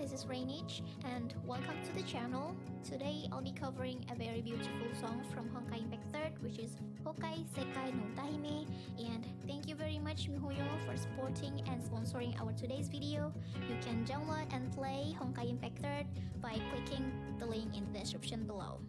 this is Rainich and welcome to the channel. Today I'll be covering a very beautiful song from Honkai Impact 3rd, which is Hokai Sekai no Utahime. And thank you very much MiHoYo for supporting and sponsoring our today's video. You can download and play Honkai Impact 3rd by clicking the link in the description below.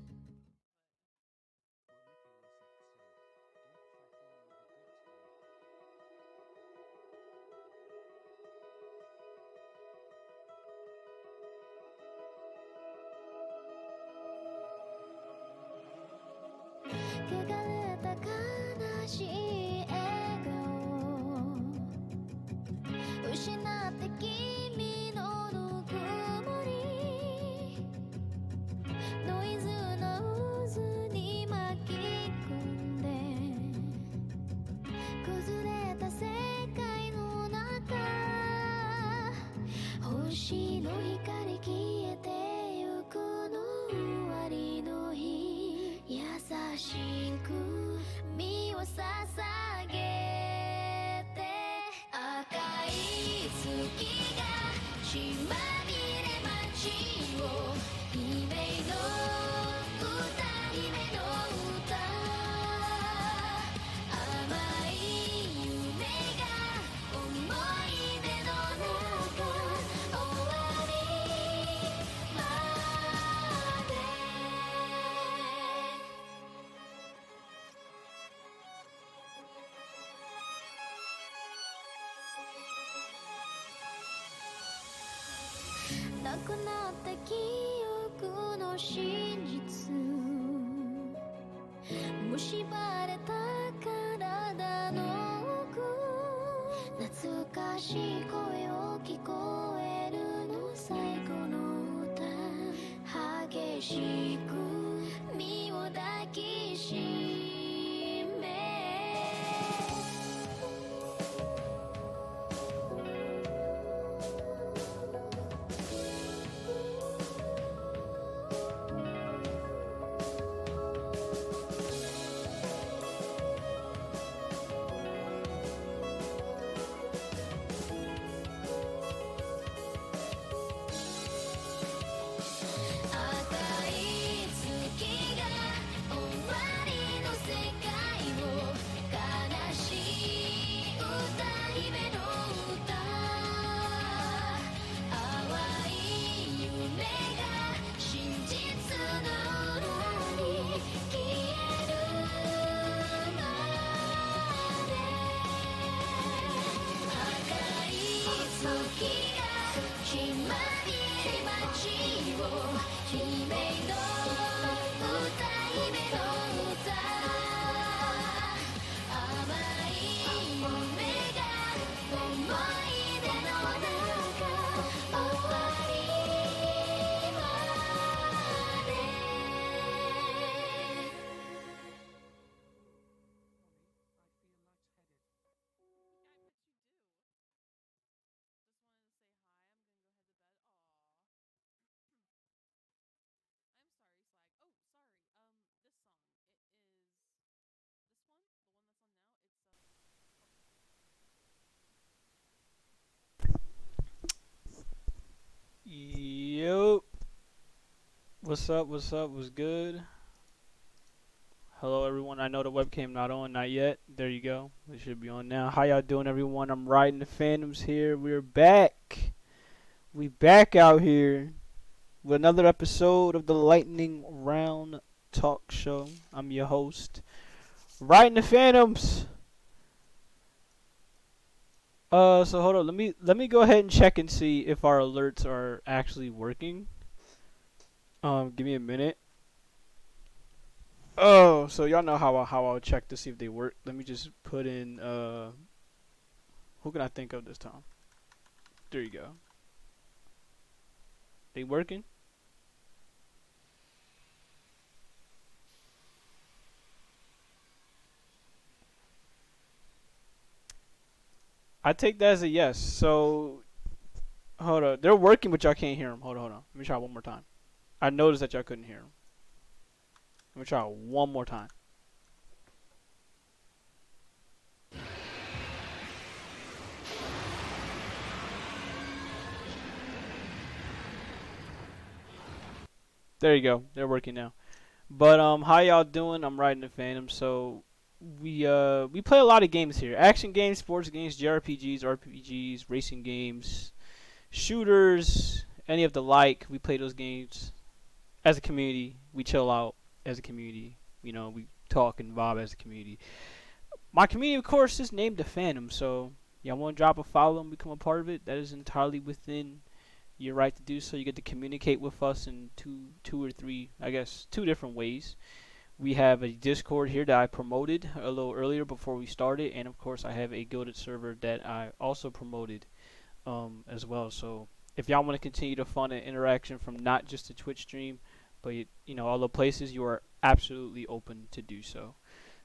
Yo, what's up, what's good? Hello everyone, I know the webcam not on, not yet. There you go, it should be on now. How y'all doing everyone? I'm riding the Phantoms here. We're back. We back out here with another episode of the Lightning Round Talk Show. I'm your host, riding the Phantoms. So hold on, let me go ahead and check and see if our alerts are actually working. Give me a minute. Oh, so y'all know how I'll check to see if they work. Let me just put in who can I think of this time? There you go. They working? I take that as a yes. So hold on, they're working, but y'all can't hear them. Hold on. Let me try one more time. I noticed that y'all couldn't hear them. Let me try one more time. There you go. They're working now. But how y'all doing? I'm riding the Phantom. So we play a lot of games here: action games, sports games, JRPGs, RPGs, racing games, shooters, any of the like. We play those games as a community. We chill out as a community. We talk and vibe as a community. My community, of course, is named the Phantom. So y'all want to drop a follow and become a part of it? That is entirely within your right to do so. You get to communicate with us in two or three, I guess, two different ways. We have a Discord here that I promoted a little earlier before we started, and of course I have a Guilded server that I also promoted as well. So if y'all want to continue the fun and interaction from not just the Twitch stream, but all the places, you are absolutely open to do so.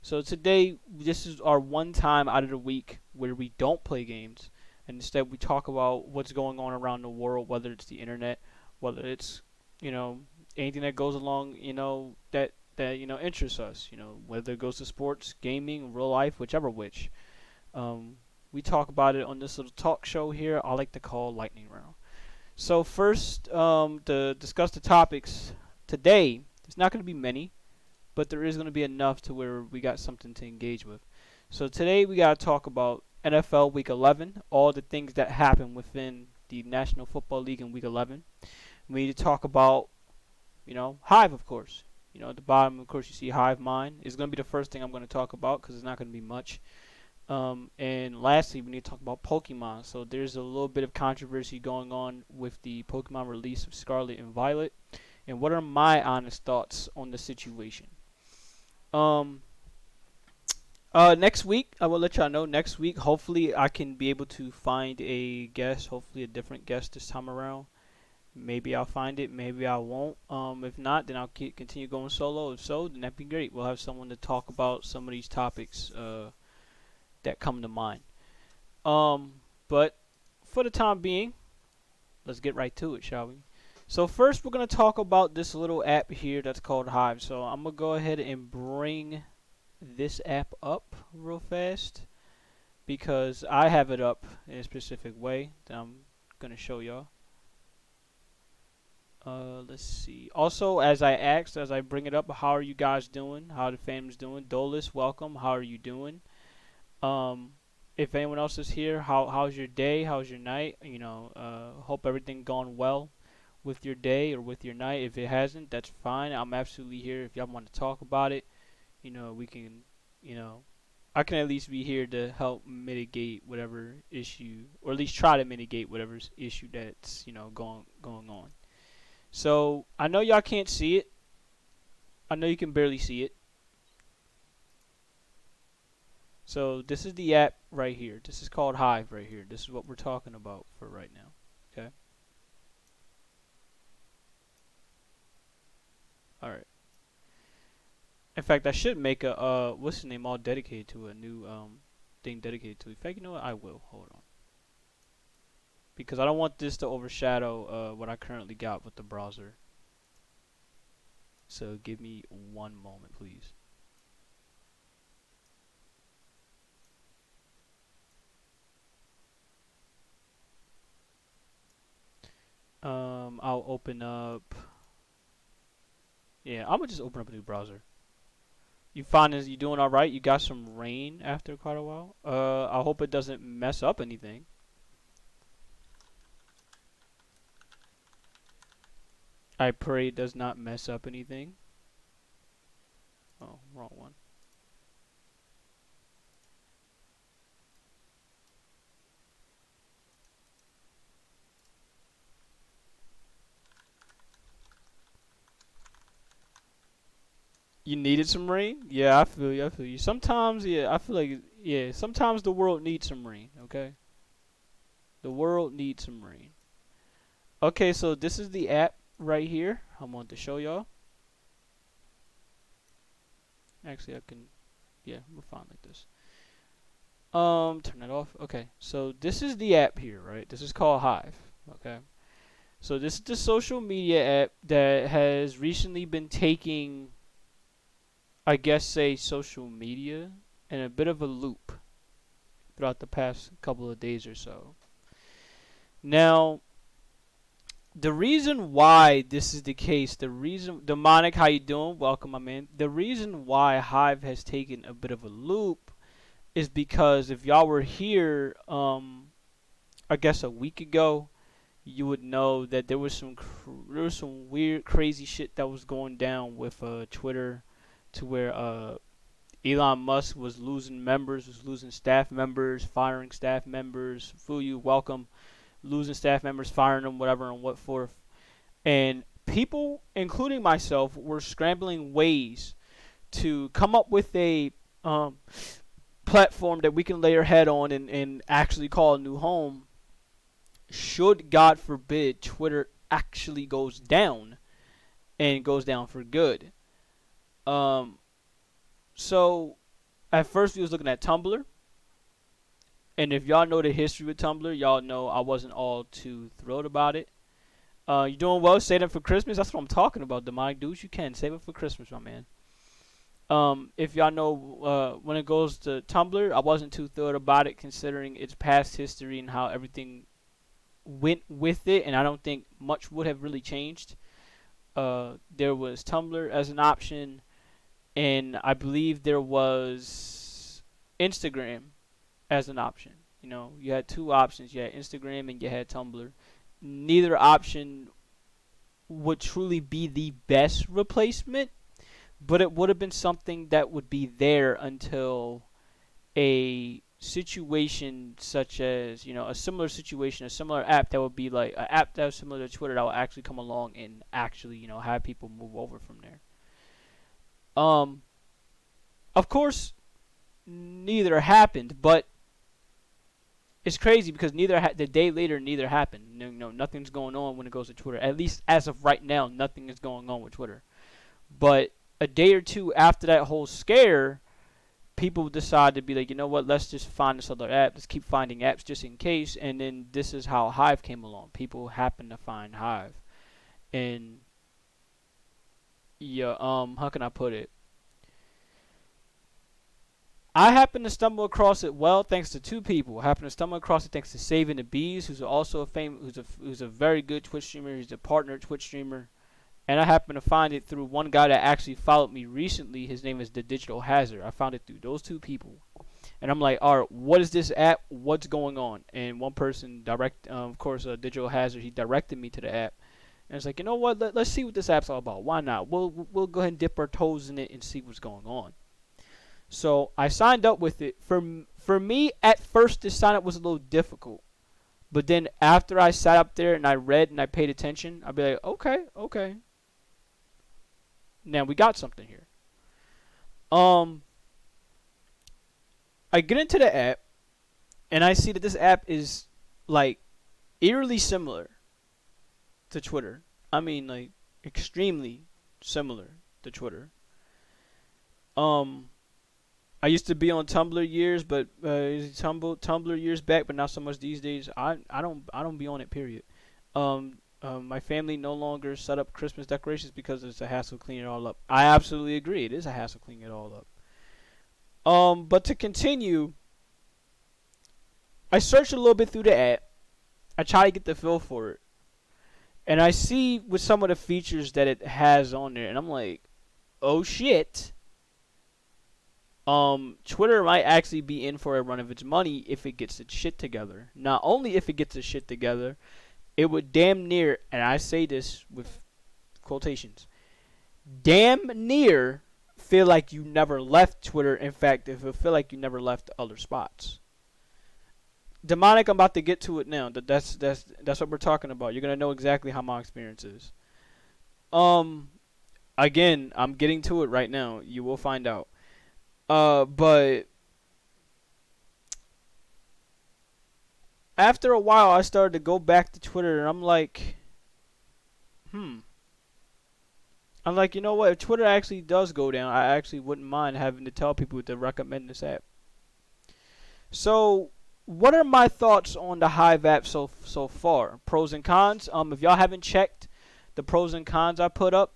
So today, this is our one time out of the week where we don't play games, and instead we talk about what's going on around the world, whether it's the internet, whether it's you know anything that goes along, that interests us. Whether it goes to sports, gaming, real life, whichever which. Um, we talk about it on this little talk show here. I like to call lightning round. So first, to discuss the topics today, there's not going to be many, but there is going to be enough to where we got something to engage with. So today we got to talk about NFL Week 11, all the things that happen within the National Football League in Week 11. We need to talk about, Hive, of course. At the bottom, of course, you see Hive Mind. It's going to be the first thing I'm going to talk about because it's not going to be much. And lastly, we need to talk about Pokemon. So there's a little bit of controversy going on with the Pokemon release of Scarlet and Violet. And what are my honest thoughts on the situation? Um, Next week, I will let y'all know. Next week, hopefully, I can be able to find a guest. Hopefully, a different guest this time around. Maybe I'll find it. Maybe I won't. If not, then I'll continue going solo. If so, then that'd be great. We'll have someone to talk about some of these topics that come to mind. But for the time being, let's get right to it, shall we? So first, we're gonna talk about this little app here that's called Hive. So I'm gonna go ahead and bring this app up real fast because I have it up in a specific way that I'm gonna show y'all. Let's see. Also, as I bring it up, how are you guys doing? How the family's doing? Dolus, welcome. How are you doing? Um, if anyone else is here, how's your day? How's your night? Hope everything gone well with your day or with your night. If it hasn't, that's fine. I'm absolutely here. If y'all want to talk about it, we can, you know, I can at least be here to help mitigate whatever issue, or at least try to mitigate whatever issue that's going on. So I know y'all can't see it. I know you can barely see it. So this is the app right here. This is called Hive right here. This is what we're talking about for right now. Okay. All right. In fact, I should make a what's the name all dedicated to a new thing dedicated to. In fact, you know what? I will. Hold on. Because I don't want this to overshadow what I currently got with the browser. So give me one moment, please. I'll open up. Yeah, I'm gonna just open up a new browser. You doing all right? You got some rain after quite a while. I hope it doesn't mess up anything. I pray it does not mess up anything. Oh, wrong one. You needed some rain? Yeah, I feel you. I feel you. Sometimes, yeah, I feel like, yeah, sometimes the world needs some rain, okay? The world needs some rain. Okay, so this is the app right here. I'm going to show y'all. Actually, I can, yeah, we're fine like this. Turn that off. Okay, so this is the app here, right? This is called Hive, okay? So this is the social media app that has recently been taking, I guess, say social media in a bit of a loop throughout the past couple of days or so. Now, The reason why this is the case, the reason, Demonic, how you doing? Welcome, my man. The reason why Hive has taken a bit of a loop is because if y'all were here, I guess a week ago, you would know that there was some weird, crazy shit that was going down with Twitter, to where Elon Musk was losing members, was losing staff members, firing staff members. Fuyu, welcome. Losing staff members, firing them, whatever, and what forth. And people, including myself, were scrambling ways to come up with a platform that we can lay our head on and actually call a new home. Should, God forbid, Twitter actually goes down and goes down for good. So at first we was looking at Tumblr. And if y'all know the history with Tumblr, y'all know I wasn't all too thrilled about it. You doing well? Save it for Christmas. That's what I'm talking about, demonic dudes. You can save it for Christmas, my man. If y'all know, when it goes to Tumblr, I wasn't too thrilled about it, considering its past history and how everything went with it, and I don't think much would have really changed. There was Tumblr as an option, and I believe there was Instagram as an option. You know, you had two options. You had Instagram and you had Tumblr. Neither option would truly be the best replacement, but it would have been something that would be there until a situation such as, you know, a similar situation, a similar app that would be like an app that was similar to Twitter that will actually come along and actually, you know, have people move over from there. Of course, neither happened, but it's crazy because the day later neither happened. No, nothing's going on when it goes to Twitter. At least as of right now, nothing is going on with Twitter. But a day or two after that whole scare, people decide to be like, you know what, let's just find this other app. Let's keep finding apps just in case. And then this is how Hive came along. People happen to find Hive. And yeah, how can I put it? I happened to stumble across it, well, thanks to two people. I happened to stumble across it thanks to Saving the Bees, who's also who's a very good Twitch streamer. He's a partner Twitch streamer. And I happened to find it through one guy that actually followed me recently. His name is The Digital Hazard. I found it through those two people. And I'm like, all right, what is this app? What's going on? And one person of course, Digital Hazard, he directed me to the app. And it's like, you know what? Let's see what this app's all about. Why not? We'll go ahead and dip our toes in it and see what's going on. So I signed up with it. For me, at first, the sign up was a little difficult. But then after I sat up there and I read and I paid attention, I'd be like, okay. Now we got something here. I get into the app and I see that this app is like eerily similar to Twitter. I mean, like extremely similar to Twitter. I used to be on Tumblr years, but Tumblr years back, but not so much these days. I don't be on it. Period. My family no longer set up Christmas decorations because it's a hassle cleaning it all up. I absolutely agree. It is a hassle cleaning it all up. But to continue, I searched a little bit through the app. I try to get the feel for it, and I see with some of the features that it has on there, and I'm like, oh shit. Twitter might actually be in for a run of its money if it gets its shit together. Not only if it gets its shit together, it would damn near, and I say this with quotations, damn near feel like you never left Twitter. In fact, if it feel like you never left other spots. Demonic, I'm about to get to it now. That's what we're talking about. You're gonna know exactly how my experience is. Again, I'm getting to it right now. You will find out. But after a while, I started to go back to Twitter, and I'm like, I'm like, you know what? If Twitter actually does go down, I actually wouldn't mind having to tell people to recommend this app. So, what are my thoughts on the Hive app so far? Pros and cons. If y'all haven't checked the pros and cons I put up,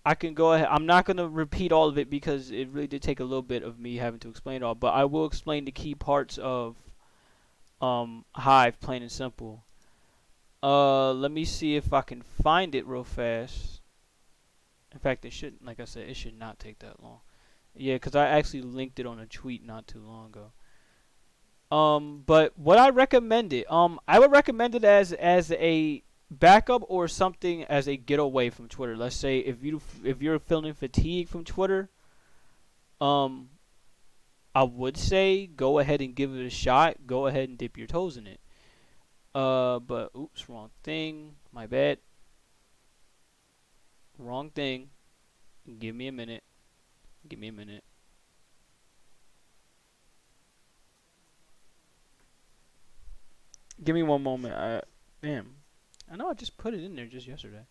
I can go ahead. I'm not going to repeat all of it because it really did take a little bit of me having to explain it all. But I will explain the key parts of Hive, plain and simple. Let me see if I can find it real fast. In fact, it should, like I said, it should not take that long. Yeah, because I actually linked it on a tweet not too long ago. But what I recommend it, I would recommend it as a backup or something as a getaway from Twitter. Let's say if you're feeling fatigued from Twitter, um, I would say go ahead and give it a shot. Go ahead and dip your toes in it. But oops, wrong thing. My bad. Wrong thing. Give me a minute. Give me a minute. Give me one moment. Damn. I know I just put it in there just yesterday.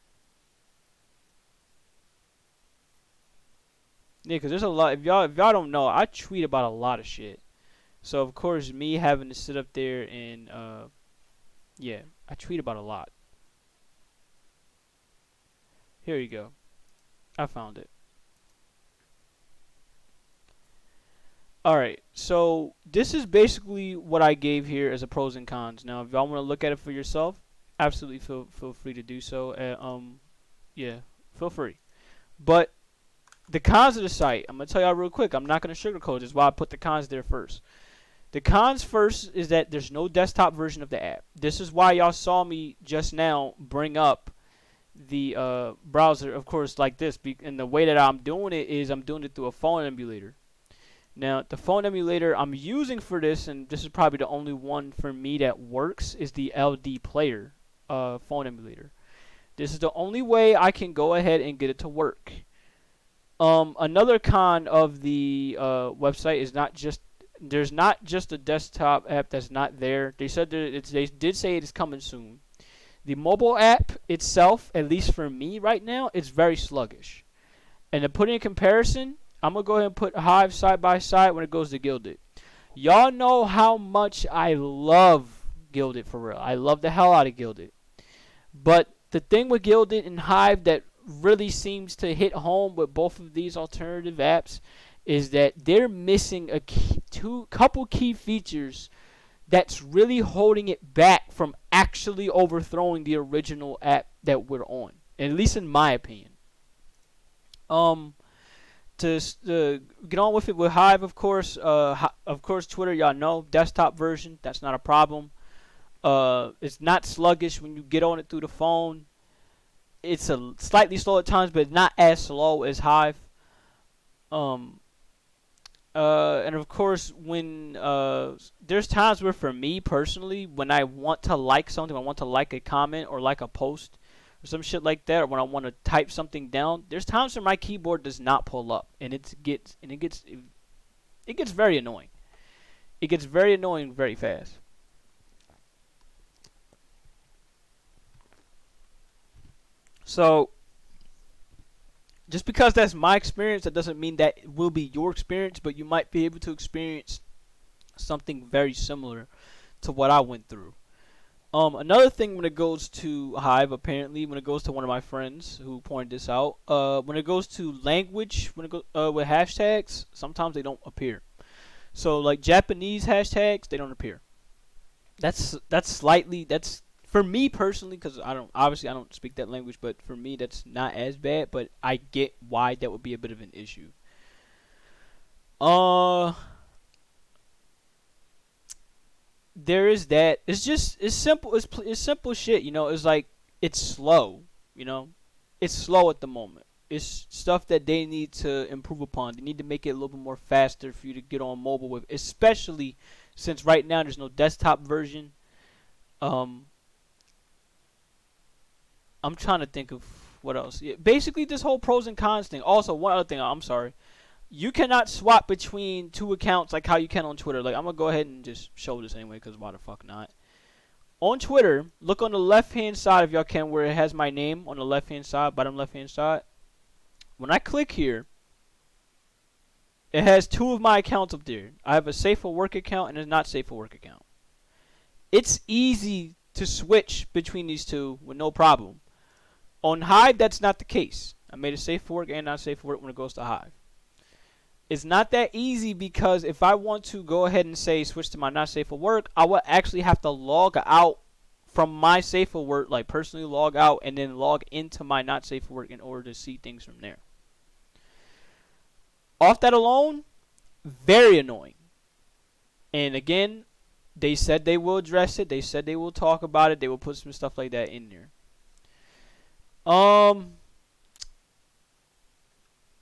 Yeah, cause there's a lot. If y'all don't know, I tweet about a lot of shit. So of course, me having to sit up there and yeah, I tweet about a lot. Here you go. I found it. All right. So this is basically what I gave here as a pros and cons. Now, if y'all want to look at it for yourself, absolutely feel free to do so. Yeah, feel free. But the cons of the site, I'm gonna tell y'all real quick. I'm not gonna sugarcoat. This is why I put the cons there first. The cons first is that there's no desktop version of the app. This is why y'all saw me just now bring up the browser, of course, like this. And the way that I'm doing it is I'm doing it through a phone emulator. Now, the phone emulator I'm using for this, and this is probably the only one for me that works, is the LD Player phone emulator. This is the only way I can go ahead and get it to work. Another con of the website is not just there's not just a desktop app that's not there. They said they did say it is coming soon. The mobile app itself, at least for me right now, is very sluggish. And to put in comparison, I'm gonna go ahead and put Hive side by side when it goes to Gilded. Y'all know how much I love Gilded for real. I love the hell out of Gilded. But the thing with Gilded and Hive that really seems to hit home with both of these alternative apps is that they're missing couple key features that's really holding it back from actually overthrowing the original app that we're on, at least in my opinion. To get on with it with Hive, of course, Twitter, y'all know, desktop version, that's not a problem. It's not sluggish when you get on it through the phone. It's a slightly slow at times, but not as slow as Hive. And of course, when there's times where, for me personally, when I want to like something, I want to like a comment or like a post or some shit like that, or when I want to type something down, there's times where my keyboard does not pull up, and it gets very annoying. It gets very annoying very fast. So just because that's my experience, that doesn't mean that it will be your experience, but you might be able to experience something very similar to what I went through. Another thing when it goes to Hive, apparently, when it goes to one of my friends who pointed this out, when it goes to language, when it goes with hashtags, sometimes they don't appear. So like Japanese hashtags, they don't appear. That's for me personally, because I don't speak that language, but for me that's not as bad. But I get why that would be a bit of an issue. Uh, there is that. It's simple. It's simple shit. It's like it's slow. You know, it's slow at the moment. It's stuff that they need to improve upon. They need to make it a little bit more faster for you to get on mobile with, especially since right now there's no desktop version. Um, I'm trying to think of what else. Yeah, basically, this whole pros and cons thing. Also, one other thing. I'm sorry. You cannot swap between two accounts like how you can on Twitter. Like, I'm going to go ahead and just show this anyway, because why the fuck not? On Twitter, look on the left-hand side if y'all can, where it has my name on the left-hand side, bottom left-hand side. When I click here, it has two of my accounts up there. I have a Safe for Work account and a Not Safe for Work account. It's easy to switch between these two with no problem. On Hive, that's not the case. I made a Safe for Work and Not Safe for Work when it goes to Hive. It's not that easy because if I want to go ahead and say switch to my Not Safe for Work, I would actually have to log out from my safe for work, like personally log out and then log into my not safe for work in order to see things from there. Off that alone, very annoying. And again, they said they will address it. They said they will talk about it. They will put some stuff like that in there.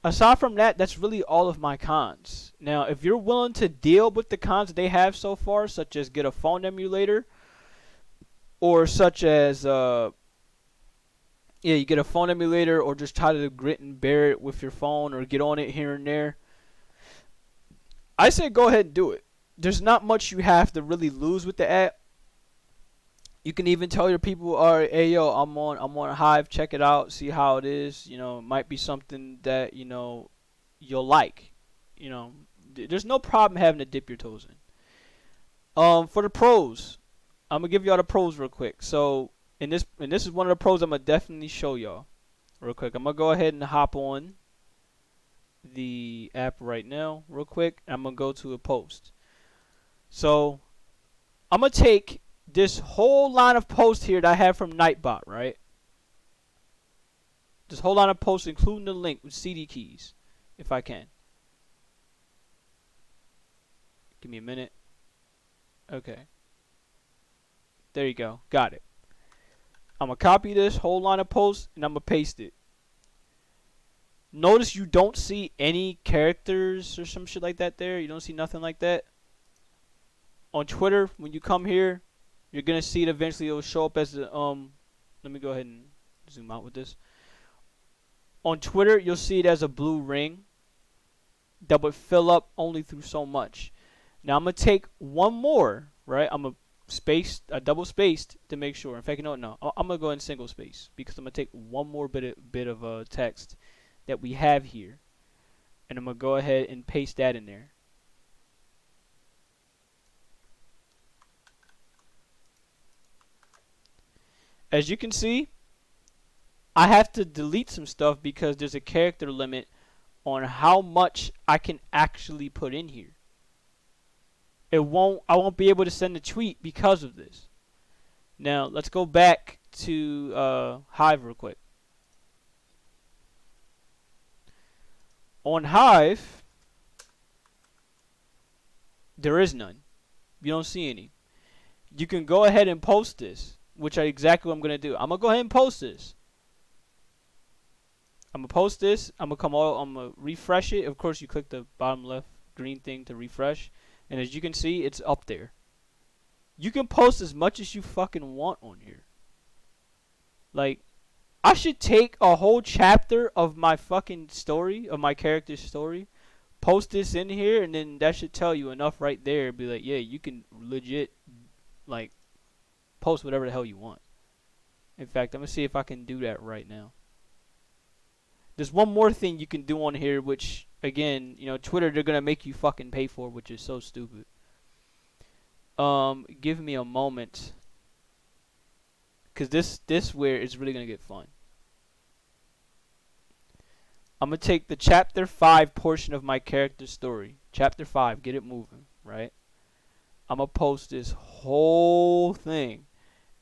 Aside from that, that's really all of my cons. Now, if you're willing to deal with the cons that they have so far, such as get a phone emulator, or such as you get a phone emulator, or just try to grit and bear it with your phone, or get on it here and there, I say go ahead and do it. There's not much you have to really lose with the app. You can even tell your people, all right, hey yo, I'm on Hive, check it out, see how it is. You know, it might be something that you'll like. You know, there's no problem having to dip your toes in. For the pros, I'm gonna give y'all the pros real quick. So, and this is one of the pros I'm gonna definitely show y'all real quick. I'm gonna go ahead and hop on the app right now, real quick. And I'm gonna go to a post. So, I'm gonna take this whole line of posts here that I have from Nightbot, right? This whole line of posts, including the link with CD keys, if I can. Give me a minute. Okay. There you go. Got it. I'm going to copy this whole line of posts, and I'm going to paste it. Notice you don't see any characters or some shit like that there. You don't see nothing like that. On Twitter, when you come here, you're going to see it eventually. It will show up as the, let me go ahead and zoom out with this. On Twitter, you'll see it as a blue ring that would fill up only through so much. Now, I'm going to take one more, right? I'm going to double spaced to make sure. In fact, you know what? No, I'm going to go in single space because I'm going to take one more bit of text that we have here. And I'm going to go ahead and paste that in there. As you can see, I have to delete some stuff because there's a character limit on how much I can actually put in here. I won't be able to send a tweet because of this. Now, let's go back to Hive real quick. On Hive, there is none. You don't see any. You can go ahead and post this, which is exactly what I'm going to do. I'm going to go ahead and post this. I'm going to post this. I'm going to refresh it. Of course, you click the bottom left green thing to refresh. And as you can see, it's up there. You can post as much as you fucking want on here. Like, I should take a whole chapter of my fucking story, of my character's story, post this in here, and then that should tell you enough right there. Be like, yeah, you can legit, like, post whatever the hell you want. In fact, I'm going to see if I can do that right now. There's one more thing you can do on here, which, again, Twitter, they're going to make you fucking pay for, which is so stupid. Give me a moment. Because this where it's really going to get fun. I'm going to take the chapter 5 portion of my character's story. Chapter 5, get it moving, right? I'm going to post this whole thing.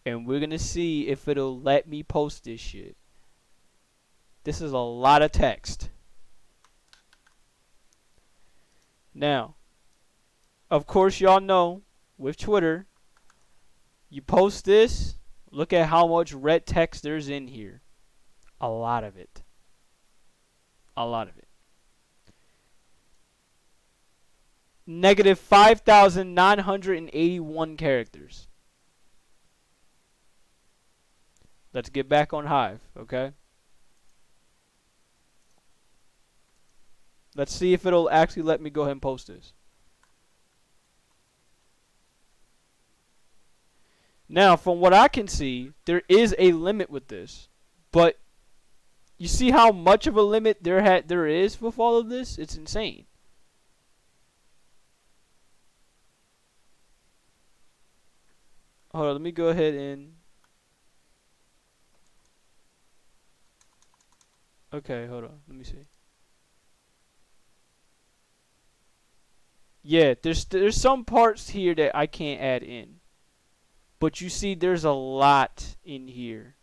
And we're going to see if it'll let me post this shit. This is a lot of text. Now, of course, y'all know with Twitter, you post this, look at how much red text there's in here. A lot of it. A lot of it. Negative 5,981 characters. Let's get back on Hive, okay? Let's see if it'll actually let me go ahead and post this. Now, from what I can see, there is a limit with this. But you see how much of a limit there is with all of this? It's insane. Hold on, let me go ahead and... Okay, hold on. Let me see. Yeah, there's some parts here that I can't add in. But you see, there's a lot in here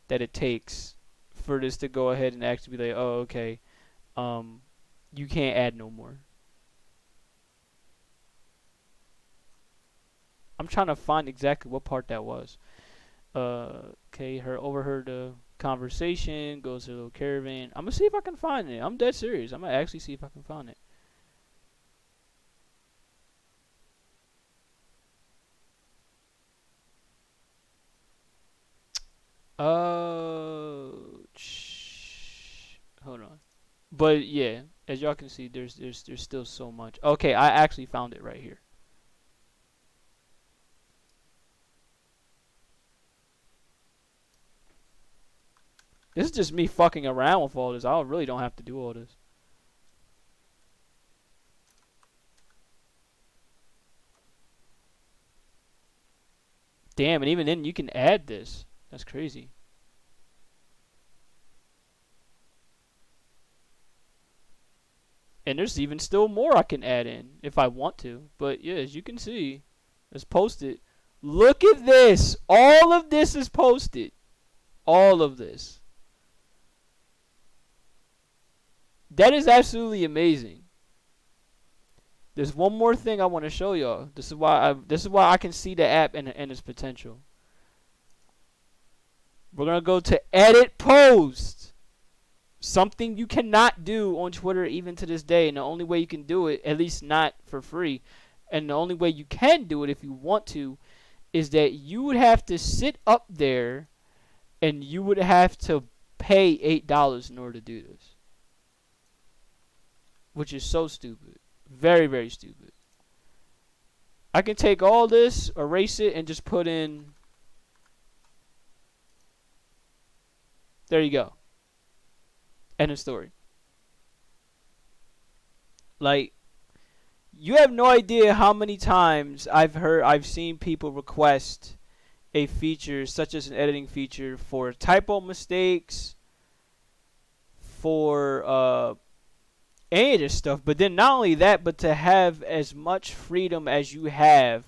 that it takes for this to go ahead and actually be like, oh, okay, you can't add no more. I'm trying to find exactly what part that was. Okay, her overheard the conversation, goes to the little caravan. I'm gonna see if I can find it. I'm dead serious. I'm gonna actually see if I can find it. Hold on. But yeah, as y'all can see, there's still so much. Okay, I actually found it right here. This is just me fucking around with all this. I really don't have to do all this. Damn, and even then you can add this. That's crazy. And there's even still more I can add in if I want to. But yeah, as you can see, it's posted. Look at this. All of this is posted. All of this. That is absolutely amazing. There's one more thing I want to show y'all. This is why I can see the app and its potential. We're gonna go to edit post. Something you cannot do on Twitter even to this day, and the only way you can do it, at least not for free, and the only way you can do it if you want to, is that you would have to sit up there and you would have to pay $8 in order to do this. Which is so stupid. Very, very stupid. I can take all this, erase it, and just put in... There you go. End of story. Like, you have no idea how many times I've seen people request a feature such as an editing feature for typo mistakes, for any of this stuff. But then not only that, but to have as much freedom as you have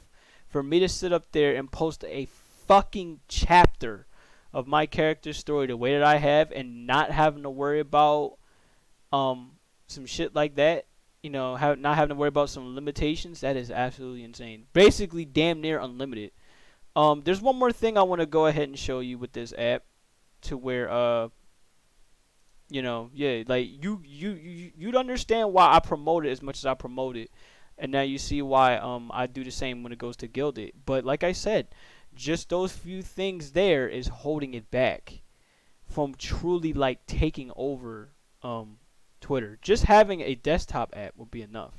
for me to sit up there and post a fucking chapter of my character story the way that I have, and not having to worry about some shit like that, you know, not having to worry about some limitations. That is absolutely insane. Basically damn near unlimited. There's one more thing I want to go ahead and show you with this app, to where you know, yeah, like you'd understand why I promote it as much as I promote it, and now you see why I do the same when it goes to Gilded. But like I said, just those few things there is holding it back from truly like taking over Twitter. Just having a desktop app would be enough.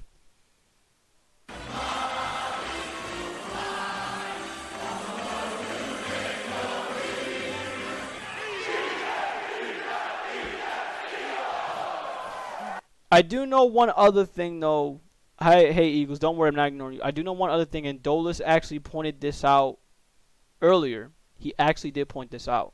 I do know one other thing though. Hey Eagles, don't worry, I'm not ignoring you. I do know one other thing, and Dolus actually pointed this out earlier. He actually did point this out.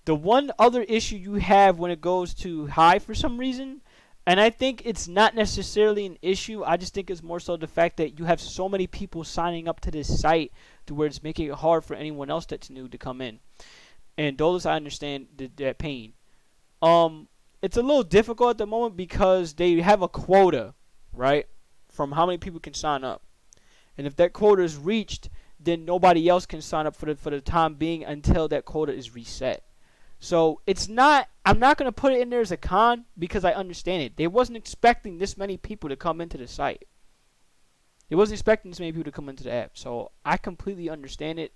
The one other issue you have when it goes to Hive for some reason, and I think it's not necessarily an issue, I just think it's more so the fact that you have so many people signing up to this site to where it's making it hard for anyone else that's new to come in. And Dolus, I understand that pain. It's a little difficult at the moment because they have a quota, right, from how many people can sign up. And if that quota is reached, then nobody else can sign up for the time being until that quota is reset. So it's not, I'm not going to put it in there as a con because I understand it. They wasn't expecting this many people to come into the site. They wasn't expecting this many people to come into the app. So I completely understand it.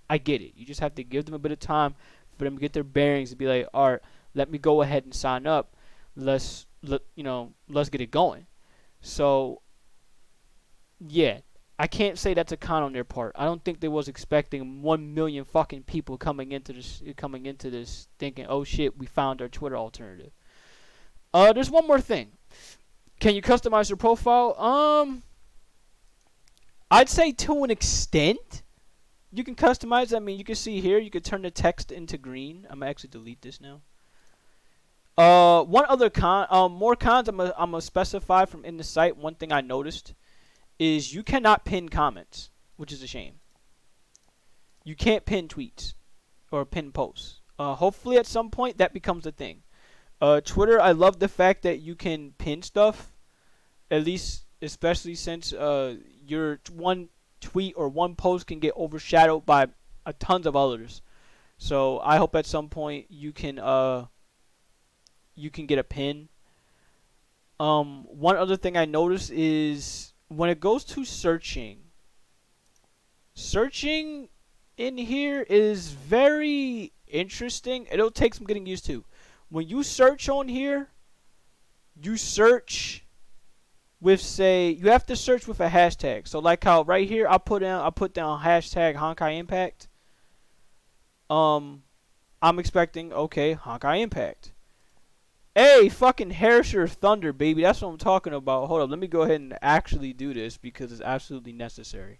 I get it. You just have to give them a bit of time for them to get their bearings and be like, all right, let me go ahead and sign up. Let's get it going. So yeah, I can't say that's a con on their part. I don't think they was expecting 1 million fucking people coming into this thinking, oh shit, we found our Twitter alternative. There's one more thing. Can you customize your profile? I'd say to an extent you can customize. I mean, you can see here, you could turn the text into green. I'm gonna actually delete this now. One other con, more cons I'm gonna specify from in the site. One thing I noticed is you cannot pin comments, which is a shame. You can't pin tweets or pin posts. Hopefully at some point that becomes a thing. Twitter, I love the fact that you can pin stuff, at least especially since your one tweet or one post can get overshadowed by a tons of others. So I hope at some point you can get a pin. One other thing I noticed is when it goes to searching in here is very interesting. It'll take some getting used to. When you search on here, you search with, say, you have to search with a hashtag. So like how right here I put down hashtag Honkai Impact. I'm expecting, okay, Honkai Impact. Hey, fucking Harsher Thunder, baby. That's what I'm talking about. Hold up, let me go ahead and actually do this because it's absolutely necessary.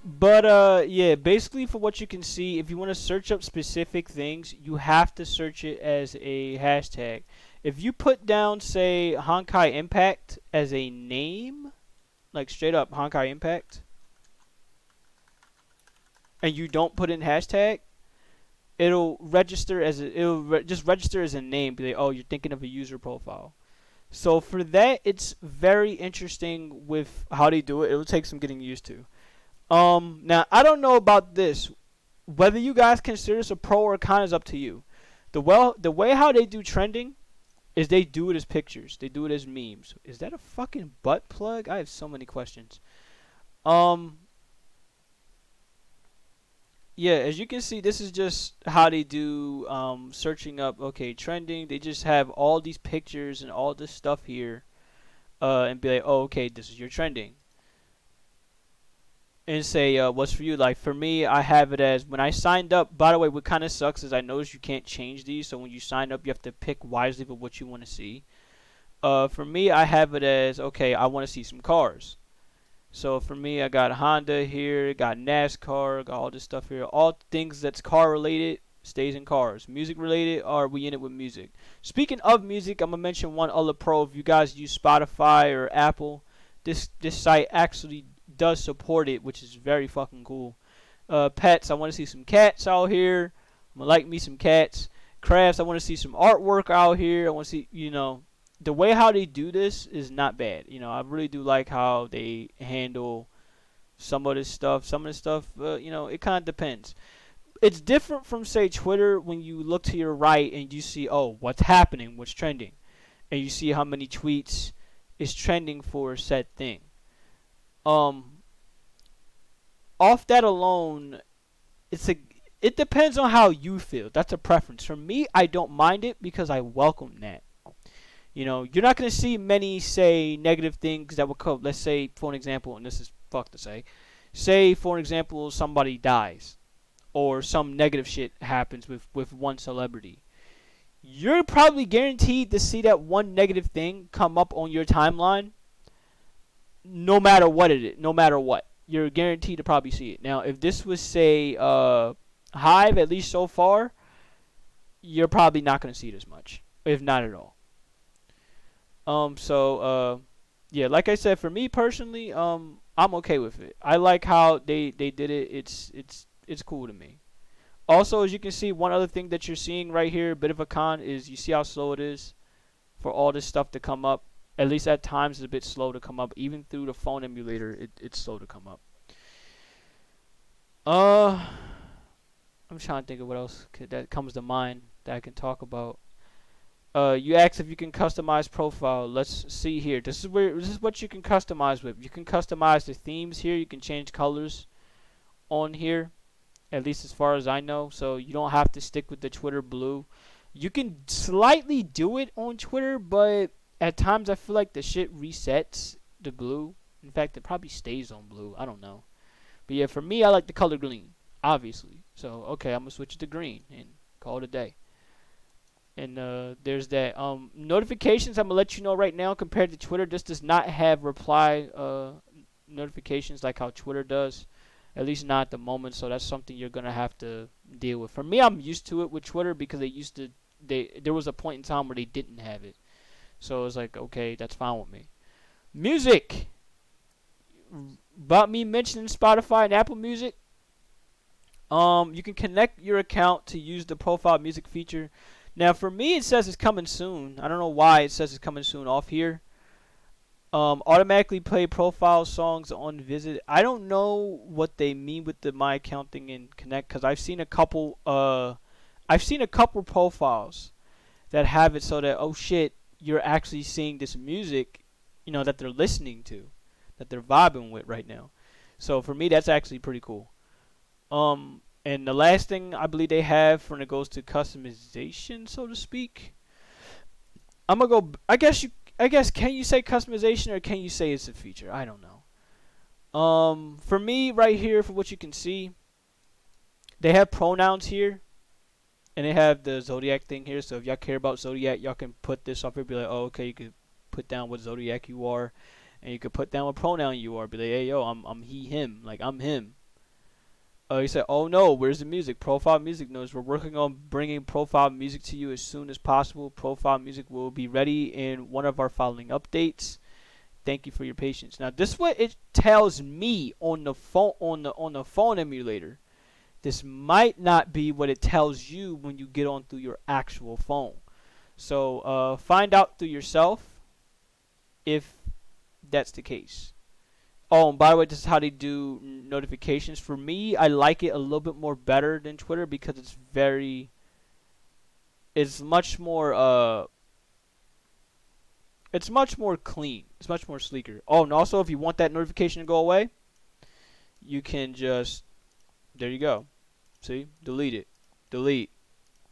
But yeah, basically for what you can see, if you want to search up specific things, you have to search it as a hashtag. If you put down, say, Honkai Impact as a name, like straight up Honkai Impact, and you don't put in hashtag, it'll register as just register as a name. Be like, oh, you're thinking of a user profile. So for that, it's very interesting with how they do it. It'll take some getting used to. Now I don't know about this. Whether you guys consider this a pro or a con is up to you. The way how they do trending is they do it as pictures. They do it as memes. Is that a fucking butt plug? I have so many questions. Yeah, as you can see, this is just how they do searching up. Okay, trending. They just have all these pictures and all this stuff here, and be like, oh, okay, this is your trending. And say what's for you. Like for me, I have it as when I signed up. By the way, what kind of sucks is I noticed you can't change these. So when you sign up, you have to pick wisely for what you want to see. For me, I have it as, okay, I want to see some cars. So for me, I got Honda here, got NASCAR, got all this stuff here. All things that's car related stays in cars. Music related, are we in it with music? Speaking of music, I'm gonna mention one other pro. If you guys use Spotify or Apple, this site actually does support it, which is very fucking cool. Pets, I want to see some cats out here. I'm gonna like me some cats. Crafts, I want to see some artwork out here. I want to see, the way how they do this is not bad. I really do like how they handle some of this stuff. Some of this stuff, it kind of depends. It's different from, say, Twitter when you look to your right and you see, oh, what's happening, what's trending, and you see how many tweets is trending for said thing. Off that alone, it depends on how you feel. That's a preference. For me, I don't mind it because I welcome that. You're not going to see many, say, negative things that will come. Let's say, for an example, and this is fucked to say. Say, for an example, somebody dies. Or some negative shit happens with one celebrity. You're probably guaranteed to see that one negative thing come up on your timeline. No matter what it is. No matter what. You're guaranteed to probably see it. Now, if this was, say, Hive, at least so far, you're probably not going to see it as much. If not at all. Yeah, like I said, for me personally, I'm okay with it. I like how they did it. It's cool to me. Also, as you can see, one other thing that you're seeing right here, a bit of a con, is you see how slow it is for all this stuff to come up. At least at times it's a bit slow to come up. Even through the phone emulator, it's slow to come up. I'm trying to think of what else that comes to mind that I can talk about. You asked if you can customize profile. Let's see here. This is what you can customize with. You can customize the themes here. You can change colors on here, at least as far as I know. So you don't have to stick with the Twitter blue. You can slightly do it on Twitter, but at times I feel like the shit resets the blue. In fact, it probably stays on blue. I don't know. But yeah, for me, I like the color green, obviously. So okay, I'm gonna switch it to green and call it a day. And there's that. Notifications, I'm gonna let you know right now. Compared to Twitter, this does not have reply notifications like how Twitter does. At least not at the moment. So that's something you're gonna have to deal with. For me, I'm used to it with Twitter because they used to. There was a point in time where they didn't have it. So it's like, okay, that's fine with me. Music. About me mentioning Spotify and Apple Music. You can connect your account to use the profile music feature. Now, for me, it says it's coming soon. I don't know why it says it's coming soon off here. Automatically play profile songs on visit. I don't know what they mean with the my account thing and connect because I've seen a couple. I've seen a couple profiles that have it so that oh shit, you're actually seeing this music, that they're listening to, that they're vibing with right now. So for me, that's actually pretty cool. And the last thing I believe they have when it goes to customization, so to speak, I'm gonna go. I guess can you say customization or can you say it's a feature? I don't know. For me right here, for what you can see, they have pronouns here, and they have the zodiac thing here. So if y'all care about zodiac, y'all can put this up here. Be like, oh, okay, you could put down what zodiac you are, and you could put down what pronoun you are. Be like, hey, yo, I'm he, him. Like I'm him. He said, oh no, where's the music? Profile music knows we're working on bringing profile music to you as soon as possible. Profile music will be ready in one of our following updates. Thank you for your patience. Now, this is what it tells me on the phone on the phone emulator. This might not be what it tells you when you get on through your actual phone. So find out through yourself if that's the case. Oh, and by the way, this is how they do notifications. For me, I like it a little bit more better than Twitter because it's much more clean. It's much more sleeker. Oh, and also if you want that notification to go away, you can just, there you go. See? Delete it. Delete.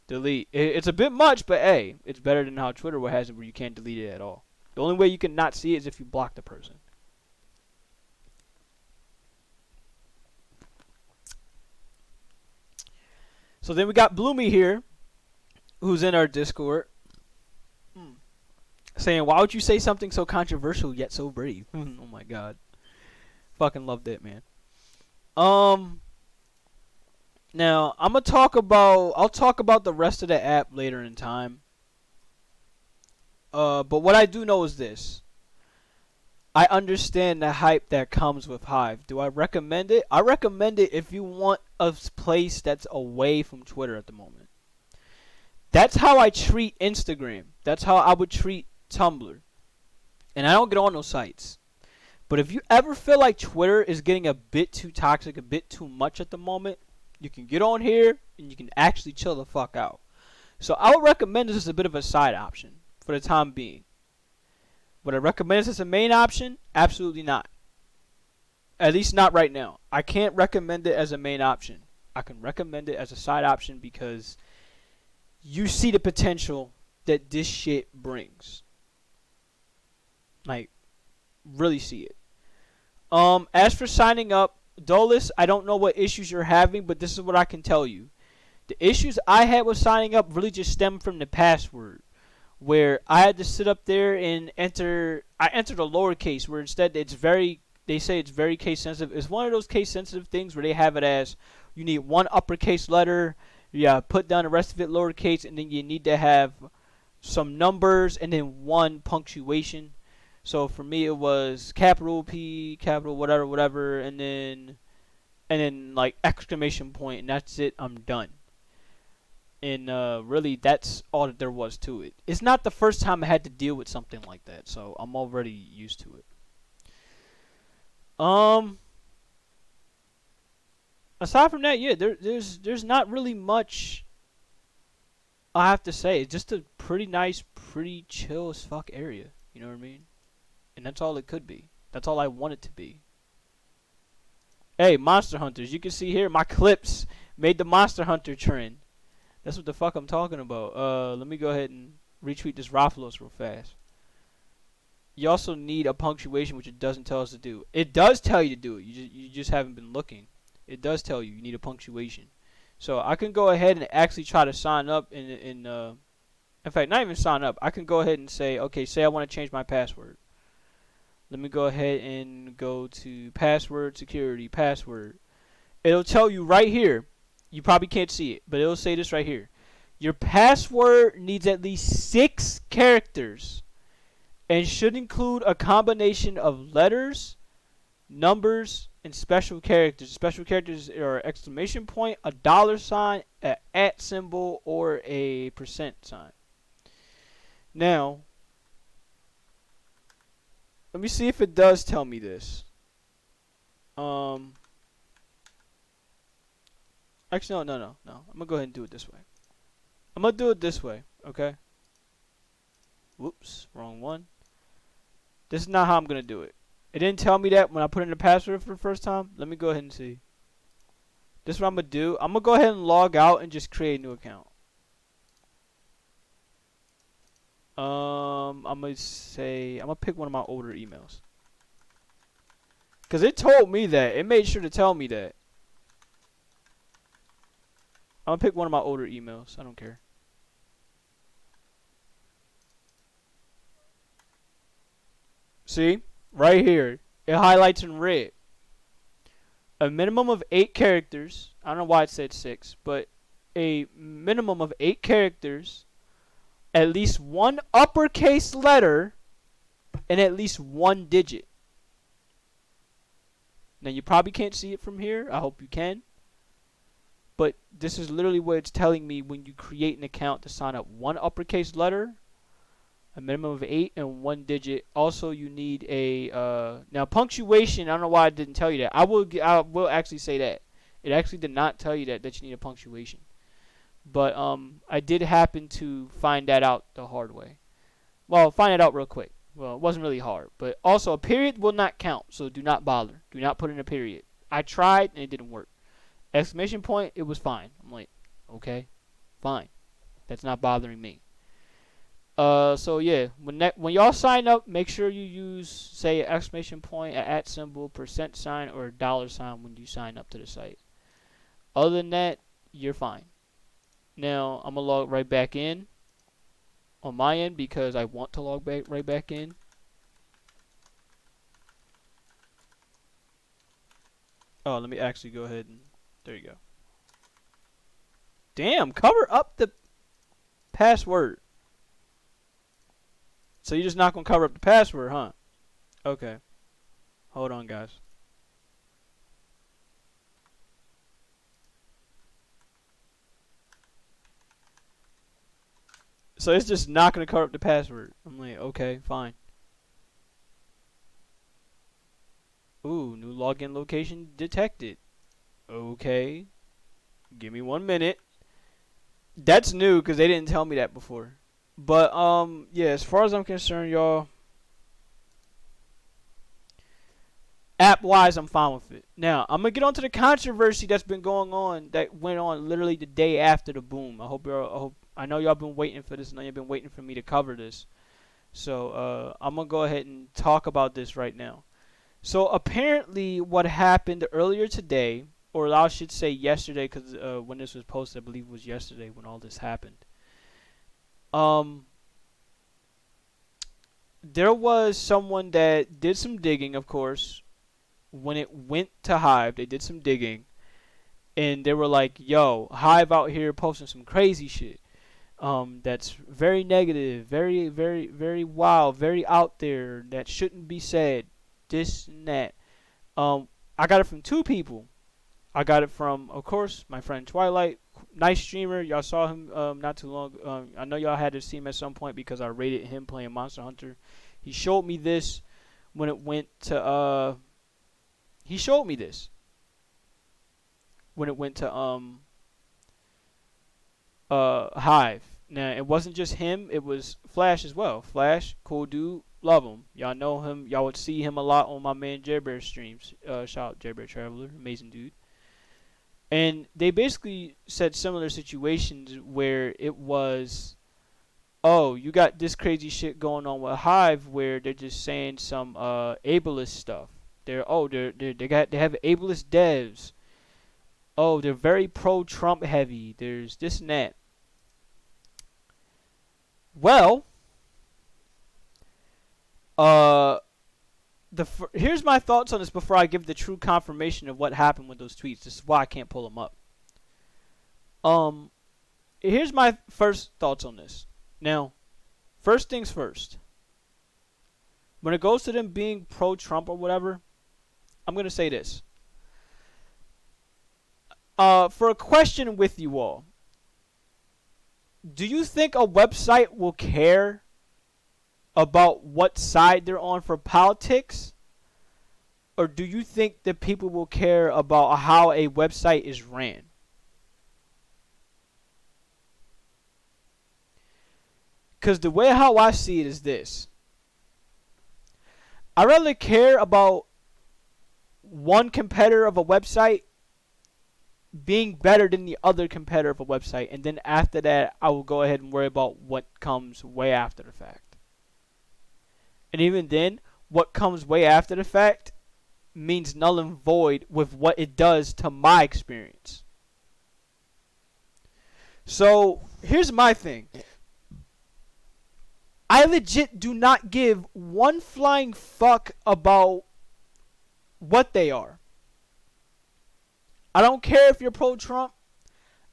Delete. It's a bit much, but hey, it's better than how Twitter has it where you can't delete it at all. The only way you can not see it is if you block the person. So then we got Bloomy here, who's in our Discord, saying, why would you say something so controversial yet so brave? Oh my god. Fucking loved it, man. Now, I'll talk about the rest of the app later in time. But what I do know is this. I understand the hype that comes with Hive. Do I recommend it? I recommend it if you want a place that's away from Twitter at the moment. That's how I treat Instagram. That's how I would treat Tumblr. And I don't get on those sites. But if you ever feel like Twitter is getting a bit too toxic, a bit too much at the moment, you can get on here and you can actually chill the fuck out. So I would recommend this as a bit of a side option for the time being. Would I recommend this as a main option? Absolutely not. At least not right now. I can't recommend it as a main option. I can recommend it as a side option because you see the potential that this shit brings. Like, really see it. As for signing up, Dolus, I don't know what issues you're having, but this is what I can tell you. The issues I had with signing up really just stem from the password, where I had to sit up there and entered a lowercase, where instead they say it's very case sensitive. It's one of those case sensitive things where they have it as you need one uppercase letter, put down the rest of it lowercase, and then you need to have some numbers and then one punctuation. So for me it was capital P, capital whatever, and then like exclamation point, and that's it, I'm done. And really that's all that there was to it. It's not the first time I had to deal with something like that, so I'm already used to it. Aside from that, yeah, there's not really much I have to say, it's just a pretty nice, pretty chill as fuck area. You know what I mean? And that's all it could be. That's all I want it to be. Hey, Monster Hunters, you can see here my clips made the Monster Hunter trend. That's what the fuck I'm talking about. Let me go ahead and retweet this Rafalos real fast. You also need a punctuation, which it doesn't tell us to do. It does tell you to do it. You just haven't been looking. It does tell you need a punctuation. So I can go ahead and actually try to sign up in fact, not even sign up. I can go ahead and say, okay, say I want to change my password. Let me go ahead and go to password security, password. It'll tell you right here. You probably can't see it, but it'll say this right here. Your password needs at least 6 characters and should include a combination of letters, numbers, and special characters. Special characters are exclamation point, a $sign, an @ symbol, or a %sign. Now, let me see if it does tell me this. Actually, no. I'm gonna go ahead and do it this way. I'm gonna do it this way, okay? Whoops, wrong one. This is not how I'm gonna do it. It didn't tell me that when I put in the password for the first time. Let me go ahead and see. This is what I'm gonna do. I'm gonna go ahead and log out and just create a new account. I'm gonna pick one of my older emails. Cause it told me that. It made sure to tell me that. I'm gonna pick one of my older emails. I don't care. See? Right here. It highlights in red. A minimum of 8 characters. I don't know why it said 6, but a minimum of 8 characters, at least 1 uppercase letter, and at least 1 digit. Now you probably can't see it from here. I hope you can. But this is literally what it's telling me when you create an account to sign up. 1 uppercase letter, a minimum of 8, and 1 digit. Also, you need a now punctuation. I don't know why I didn't tell you that. I will actually say that it actually did not tell you that you need a punctuation. But I did happen to find that out the hard way. Well, find it out real quick. Well, it wasn't really hard, but also a period will not count. So do not bother. Do not put in a period. I tried and it didn't work. Exclamation point, it was fine. I'm like, okay, fine. That's not bothering me. So yeah, when y'all sign up, make sure you use, say, an exclamation point, an @ symbol, %sign, or a $sign when you sign up to the site. Other than that, you're fine. Now I'm gonna log right back in on my end because I want to log right back in. Oh, let me actually go ahead and there you go. Damn, cover up the password. So you're just not gonna cover up the password, huh? Okay. Hold on, guys. So it's just not gonna cover up the password. I'm like, okay, fine. Ooh, new login location detected. Okay. Give me 1 minute. That's new because they didn't tell me that before. But yeah, as far as I'm concerned, y'all, app wise, I'm fine with it. Now I'm gonna get onto the controversy that's been going on, that went on literally the day after the boom. I know y'all been waiting for this. I know y'all been waiting for me to cover this. So I'm gonna go ahead and talk about this right now. So apparently, what happened earlier today, or I should say yesterday, because when this was posted, I believe it was yesterday when all this happened. There was someone that did some digging, of course. When it went to Hive, they did some digging, and they were like, "Yo, Hive out here posting some crazy shit. That's very negative, very, very, very wild, very out there. That shouldn't be said. This and that." I got it from 2 people. I got it from, of course, my friend Twilight, nice streamer. Y'all saw him not too long. I know y'all had to see him at some point because I rated him playing Monster Hunter. He showed me this when it went to he showed me this when it went to Hive. Now it wasn't just him; it was Flash as well. Flash, cool dude, love him. Y'all know him. Y'all would see him a lot on my man Jerbear streams. Shout out Jerbear Traveler, amazing dude. And they basically said similar situations where it was, oh, you got this crazy shit going on with Hive where they're just saying some ableist stuff. They have ableist devs. Oh, they're very pro Trump heavy. There's this and that. Well, uh, here's my thoughts on this before I give the true confirmation of what happened with those tweets. This is why I can't pull them up. Here's my first thoughts on this. Now, first things first. When it goes to them being pro-Trump or whatever, I'm gonna say this. For a question with you all, do you think a website will care about what side they're on for politics? Or do you think that people will care about how a website is ran? Because the way how I see it is this. I rather care about one competitor of a website being better than the other competitor of a website. And then after that, I will go ahead and worry about what comes way after the fact. And even then, what comes way after the fact means null and void with what it does to my experience. So, here's my thing. I legit do not give one flying fuck about what they are. I don't care if you're pro-Trump.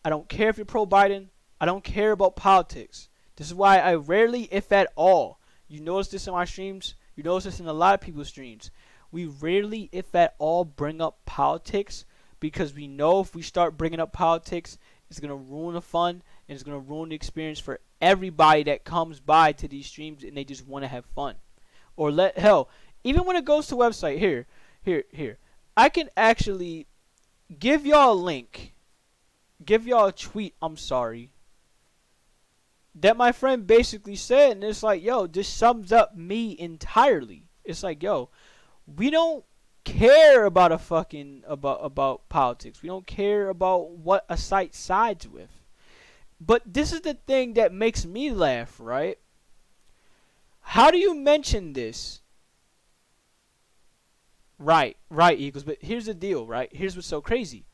I don't care if you're pro-Biden. I don't care about politics. This is why I rarely, if at all, you notice this in my streams, you notice this in a lot of people's streams, we rarely, if at all, bring up politics because we know if we start bringing up politics, it's going to ruin the fun and it's going to ruin the experience for everybody that comes by to these streams and they just want to have fun. Or hell, even when it goes to website, here, I can actually give y'all a link, give y'all a tweet, I'm sorry, that my friend basically said, and it's like, yo, this sums up me entirely. It's like, yo, we don't care about a fucking about politics. We don't care about what a site sides with. But this is the thing that makes me laugh, right? How do you mention this? Right, Eagles. But here's the deal, right? Here's what's so crazy.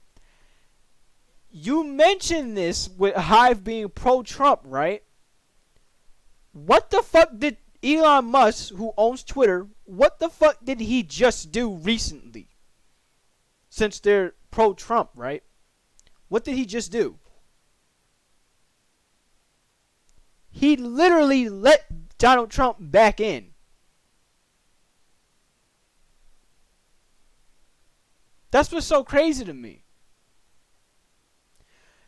You mentioned this with Hive being pro-Trump, right? What the fuck did Elon Musk, who owns Twitter, what the fuck did he just do recently? Since they're pro-Trump, right? What did he just do? He literally let Donald Trump back in. That's what's so crazy to me.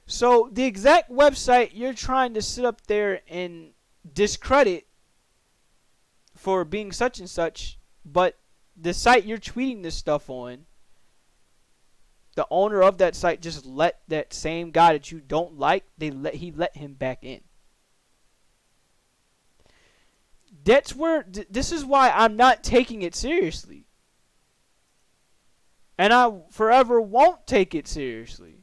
So the exact website you're trying to sit up there and discredit for being such and such, but the site you're tweeting this stuff on, the owner of that site just let that same guy that you don't like, he let him back in. That's where this is why I'm not taking it seriously. And I forever won't take it seriously.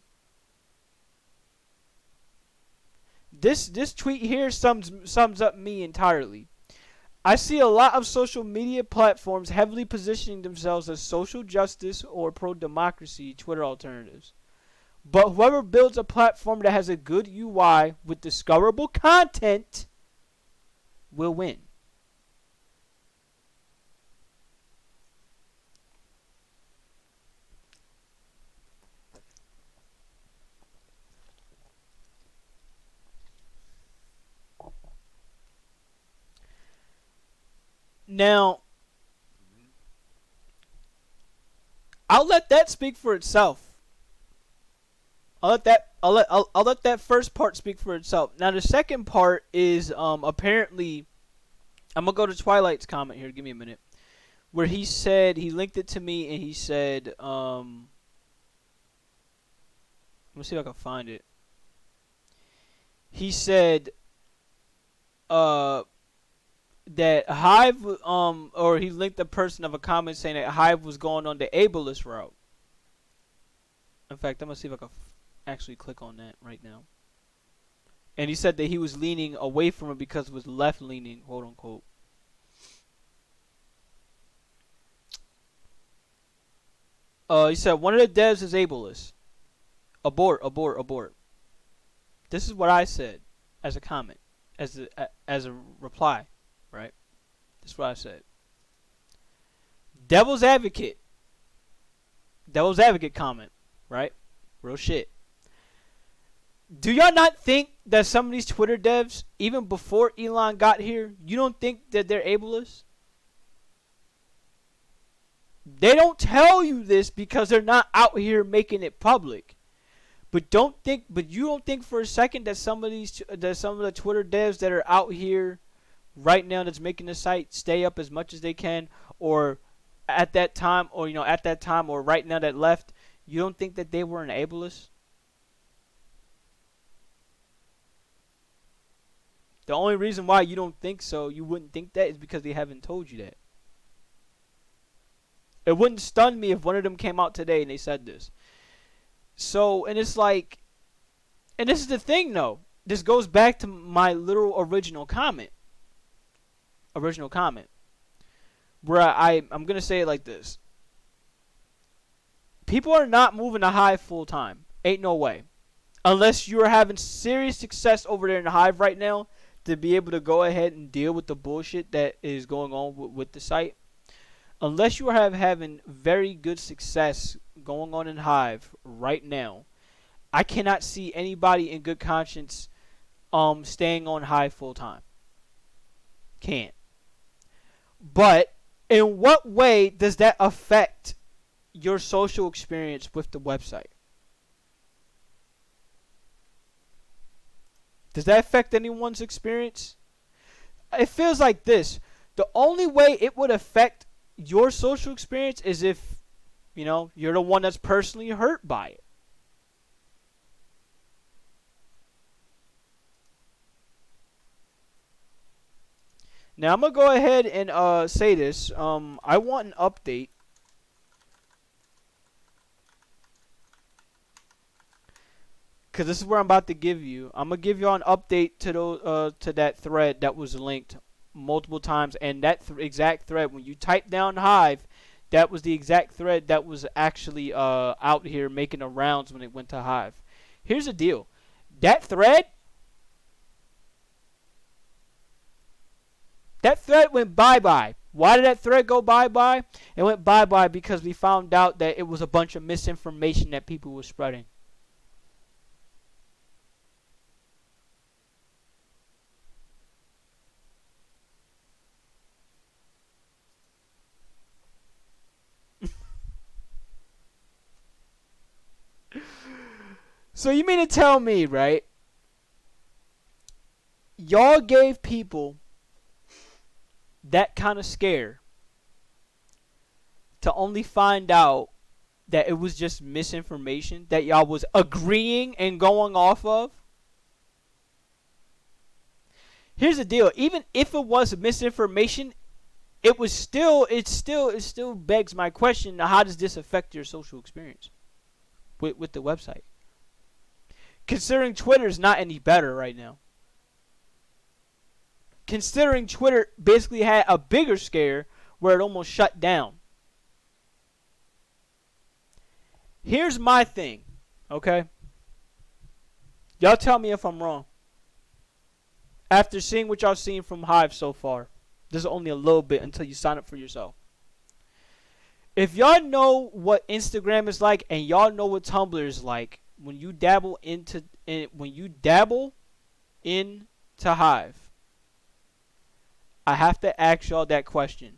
This tweet here sums up me entirely. I see a lot of social media platforms heavily positioning themselves as social justice or pro-democracy Twitter alternatives. But whoever builds a platform that has a good UI with discoverable content will win. Now, I'll let that speak for itself. I'll let that first part speak for itself. Now the second part is apparently, I'm gonna go to Twilight's comment here. Give me a minute. Where he said, he linked it to me and he said, let me see if I can find it. He said, uh that Hive or he linked a person of a comment saying that Hive was going on the ableist route. In fact, I'm gonna see if I can actually click on that right now. And he said that he was leaning away from it because it was left leaning, quote unquote. He said one of the devs is ableist. Abort, abort, abort. This is what I said as a comment, as a reply, right? This is what I said. Devil's advocate. Devil's advocate comment, right? Real shit. Do y'all not think that some of these Twitter devs, even before Elon got here, you don't think that they're ableist? They don't tell you this because they're not out here making it public. But you don't think for a second that some of the Twitter devs that are out here right now that's making the site stay up as much as they can, or at that time, or or right now that left, you don't think that they were an ableist? The only reason why you don't think so, you wouldn't think that, is because they haven't told you that. It wouldn't stun me if one of them came out today and they said this. So, and it's like, and this is the thing though. This goes back to my literal original comment. Where I'm going to say it like this. People are not moving to Hive full time. Ain't no way. Unless you're having serious success over there in the Hive right now to be able to go ahead and deal with the bullshit that is going on with the site. Unless you are having very good success going on in Hive right now, I cannot see anybody in good conscience staying on Hive full time. Can't. But in what way does that affect your social experience with the website? Does that affect anyone's experience? It feels like this. The only way it would affect your social experience is if, you're the one that's personally hurt by it. Now, I'm going to go ahead and say this. I want an update. Because this is where I'm about to give you. I'm going to give you an update to that thread that was linked multiple times. And that exact thread, when you type down Hive, that was the exact thread that was actually out here making the rounds when it went to Hive. Here's the deal. That thread went bye-bye. Why did that thread go bye-bye? It went bye-bye because we found out that it was a bunch of misinformation that people were spreading. So you mean to tell me, right? Y'all gave people that kind of scare to only find out that it was just misinformation that y'all was agreeing and going off of? Here's the deal. Even if it was misinformation, it still begs my question. How does this affect your social experience with the website? Considering Twitter's not any better right now. Considering Twitter basically had a bigger scare where it almost shut down. Here's my thing, okay? Y'all tell me if I'm wrong. After seeing what y'all seen from Hive so far. This is only a little bit until you sign up for yourself. If y'all know what Instagram is like and y'all know what Tumblr is like, when you dabble into Hive, I have to ask y'all that question.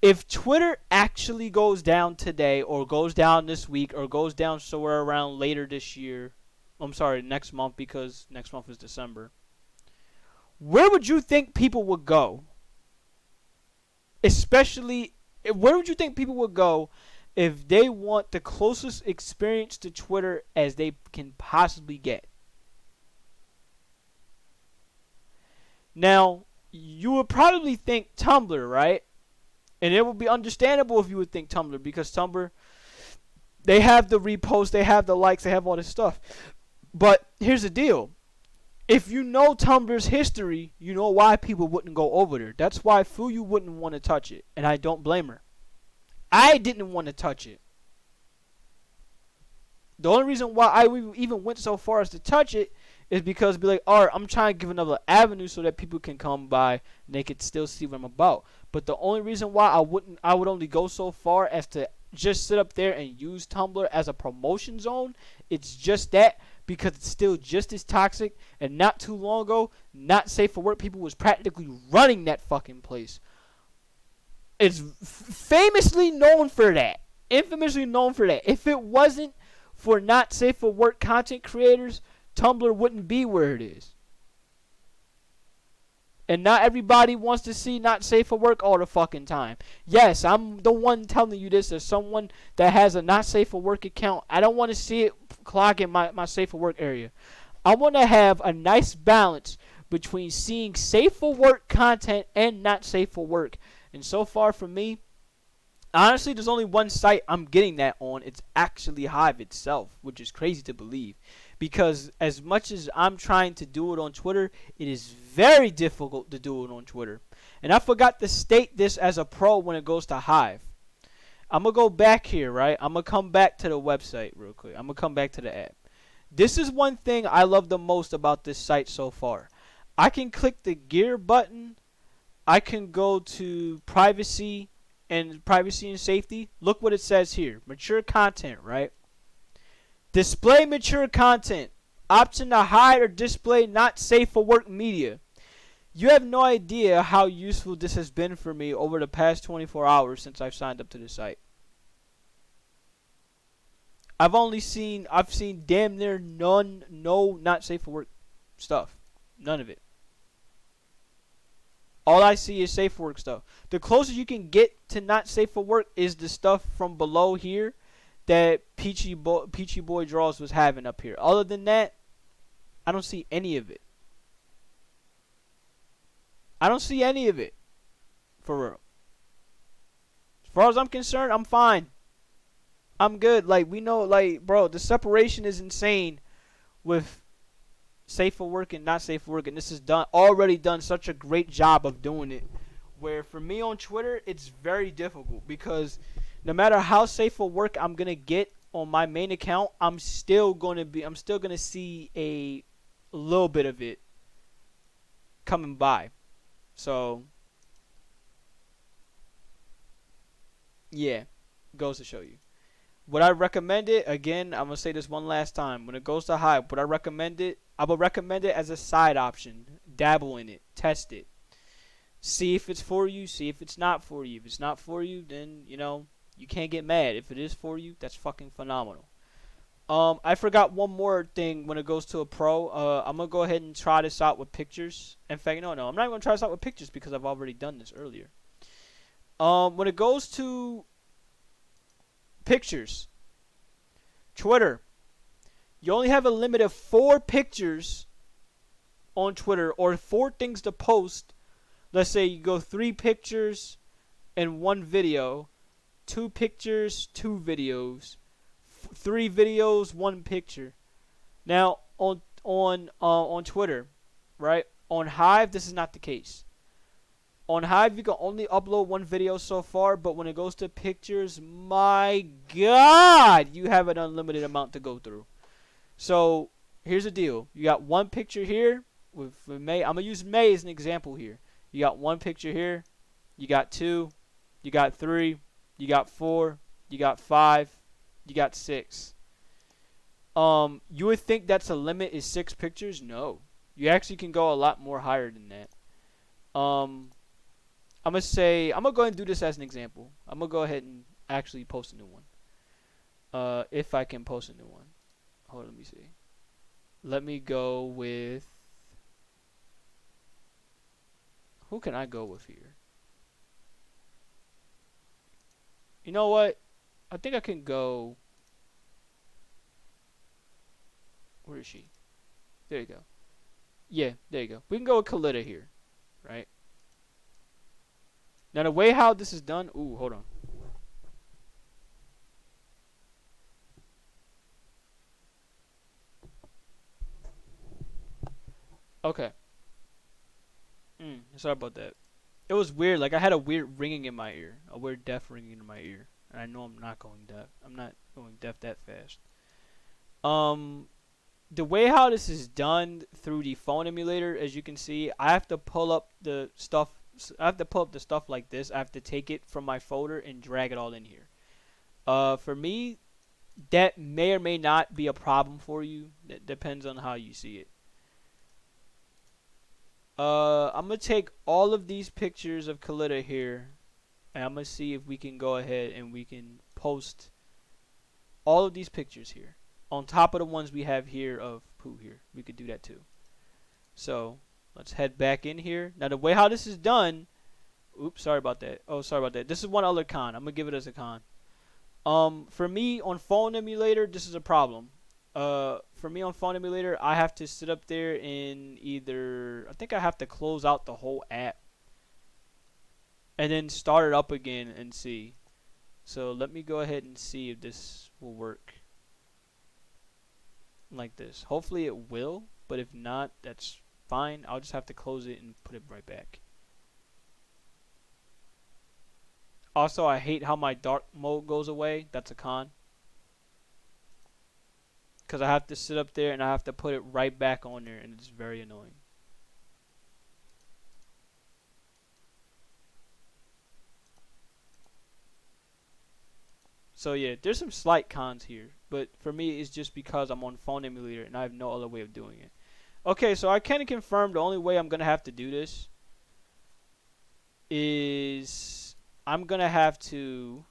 If Twitter actually goes down today, or goes down this week, or goes down somewhere around later this year, next month, because next month is December, where would you think people would go? Especially, where would you think people would go if they want the closest experience to Twitter as they can possibly get? Now, you would probably think Tumblr, right? And it would be understandable if you would think Tumblr, because Tumblr, they have the reposts, they have the likes, they have all this stuff. But here's the deal. If you know Tumblr's history, you know why people wouldn't go over there. That's why Fuyu wouldn't want to touch it. And I don't blame her. I didn't want to touch it. The only reason why I even went so far as to touch it is because be like, alright, I'm trying to give another avenue so that people can come by and they can still see what I'm about. But the only reason why I would only go so far as to just sit up there and use Tumblr as a promotion zone, it's just that, because it's still just as toxic. And not too long ago, Not Safe for Work people was practically running that fucking place. It's famously known for that. Infamously known for that. If it wasn't for Not Safe for Work content creators, Tumblr wouldn't be where it is. And not everybody wants to see Not Safe for Work all the fucking time. Yes, I'm the one telling you this as someone that has a Not Safe for Work account. I don't want to see it clogging my Safe for Work area. I want to have a nice balance between seeing Safe for Work content and Not Safe for Work. And so far for me, honestly, there's only one site I'm getting that on. It's actually Hive itself, which is crazy to believe. Because as much as I'm trying to do it on Twitter, it is very difficult to do it on Twitter. And I forgot to state this as a pro when it goes to Hive. I'm going to go back here, right? I'm going to come back to the website real quick. I'm going to come back to the app. This is one thing I love the most about this site so far. I can click the gear button. I can go to privacy and safety. Look what it says here. Mature content, right? Display mature content. Option to hide or display not safe for work media. You have no idea how useful this has been for me over the past 24 hours since I've signed up to the site. I've seen damn near no not safe for work stuff. None of it. All I see is safe for work stuff. The closest you can get to not safe for work is the stuff from below here that Peachy Boy Draws was having up here. Other than that, I don't see any of it. I don't see any of it. For real. As far as I'm concerned, I'm fine. I'm good. Like, we know, like, bro, the separation is insane with safe for work and not safe for work. And this is already done such a great job of doing it. Where for me on Twitter, it's very difficult because no matter how safe for work I'm gonna get on my main account, I'm still gonna see a little bit of it coming by. So yeah, goes to show you. Would I recommend it? Again, I'm gonna say this one last time. When it goes to Hive, would I recommend it? I would recommend it as a side option. Dabble in it, test it, see if it's for you, see if it's not for you. If it's not for you, then you can't get mad. If it is for you, that's fucking phenomenal. I forgot one more thing when it goes to a pro. I'm going to go ahead and try this out with pictures. In fact, no. I'm not even going to try this out with pictures because I've already done this earlier. When it goes to pictures, Twitter, you only have a limit of 4 pictures on Twitter or 4 things to post. Let's say you go 3 pictures and 1 video. 2 pictures, 2 videos, 3 videos, 1 picture. Now on Twitter, right? On Hive, this is not the case. On Hive, you can only upload 1 video so far, but when it goes to pictures, my God, you have an unlimited amount to go through. So here's the deal: you got 1 picture here with May. I'm gonna use May as an example here. You got 1 picture here. You got 2. You got 3. You got 4, you got 5, you got 6. You would think that's a limit is 6 pictures. No. You actually can go a lot more higher than that. I'm going to go ahead and do this as an example. I'm going to go ahead and actually post a new one. If I can post a new one. Hold on, let me see. Let me go with... Who can I go with here? You know what? I think I can go... Where is she? There you go. Yeah, there you go. We can go with Kalita here. right? Now the way how this is done, ooh, hold on. Okay. Sorry about that. It was weird. Like I had a weird ringing in my ear, a weird deaf ringing in my ear, and I know I'm not going deaf. I'm not going deaf that fast. Um, the way how this is done through the phone emulator, as you can see, I have to pull up the stuff. I have to pull up the stuff like this. I have to take it from my folder and drag it all in here. For me, that may or may not be a problem for you. That depends on how you see it. I'm gonna take all of these pictures of Kalita here, and I'm gonna see if we can go ahead and we can post all of these pictures here on top of the ones we have here of Pooh here. We could do that too. So let's head back in here. Now the way how this is done. Oops, sorry about that. Oh, sorry about that. This is one other con. I'm gonna give it as a con. For me on phone emulator, this is a problem. For me on phone emulator, I have to sit up there and either I think I have to close out the whole app and then start it up again and see. So let me go ahead and see if this will work like this. Hopefully it will, but if not, that's fine. I'll just have to close it and put it right back. Also, I hate how my dark mode goes away. That's a con. Because I have to sit up there and I have to put it right back on there, and it's very annoying. So yeah, there's some slight cons here, but for me it's just because I'm on phone emulator and I have no other way of doing it. Okay, so I can confirm the only way I'm gonna have to do this is I'm gonna have to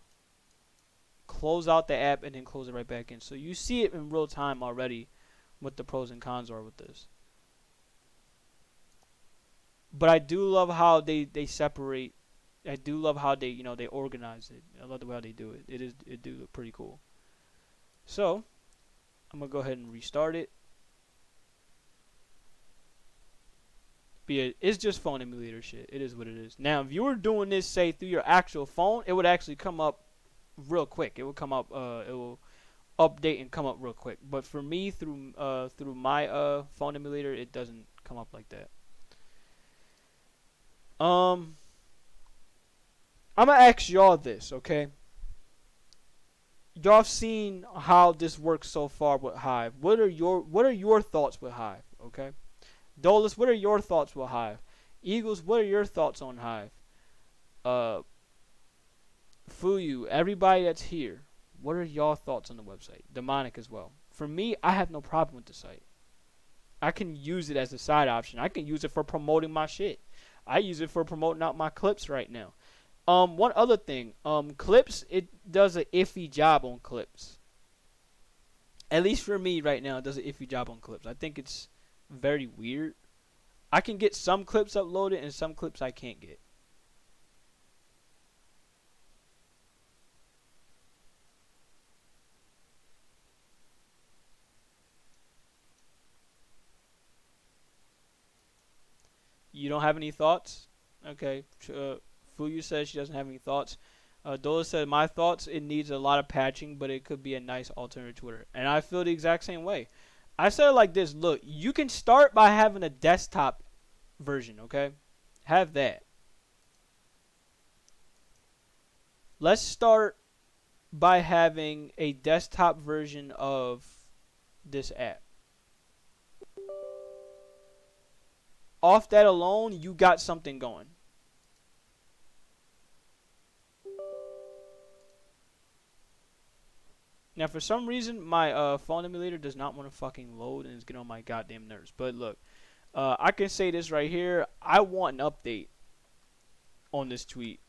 close out the app and then close it right back in. So you see it in real time already what the pros and cons are with this. But I do love how they separate. I do love how they they organize it. I love the way how they do it. It do look pretty cool. So I'm gonna go ahead and restart it. But yeah, it's just phone emulator shit. It is what it is. Now if you were doing this say through your actual phone, it would actually come up real quick. It will come up. It will update and come up real quick. But for me through my phone emulator, it doesn't come up like that. Um, I'm gonna ask y'all this, okay? Y'all seen how this works so far with Hive. What are your thoughts with Hive, okay? Dolus, what are your thoughts with Hive? Eagles, what are your thoughts on Hive? Uh, Fuyu, everybody that's here, what are y'all thoughts on the website? Demonic as well. For me, I have no problem with the site. I can use it as a side option. I can use it for promoting my shit. I use it for promoting out my clips right now. One other thing. Clips, it does an iffy job on clips. At least for me right now, it does an iffy job on clips. I think it's very weird. I can get some clips uploaded and some clips I can't get. You don't have any thoughts? Okay. Fuyu says she doesn't have any thoughts. Dola said, my thoughts, it needs a lot of patching, but it could be a nice alternative to Twitter. And I feel the exact same way. I said it like this. Look, you can start by having a desktop version, okay? Have that. Let's start by having a desktop version of this app. Off that alone, you got something going. Now, for some reason, my phone emulator does not want to fucking load and it's getting on my goddamn nerves. But look, I can say this right here. I want an update on this tweet.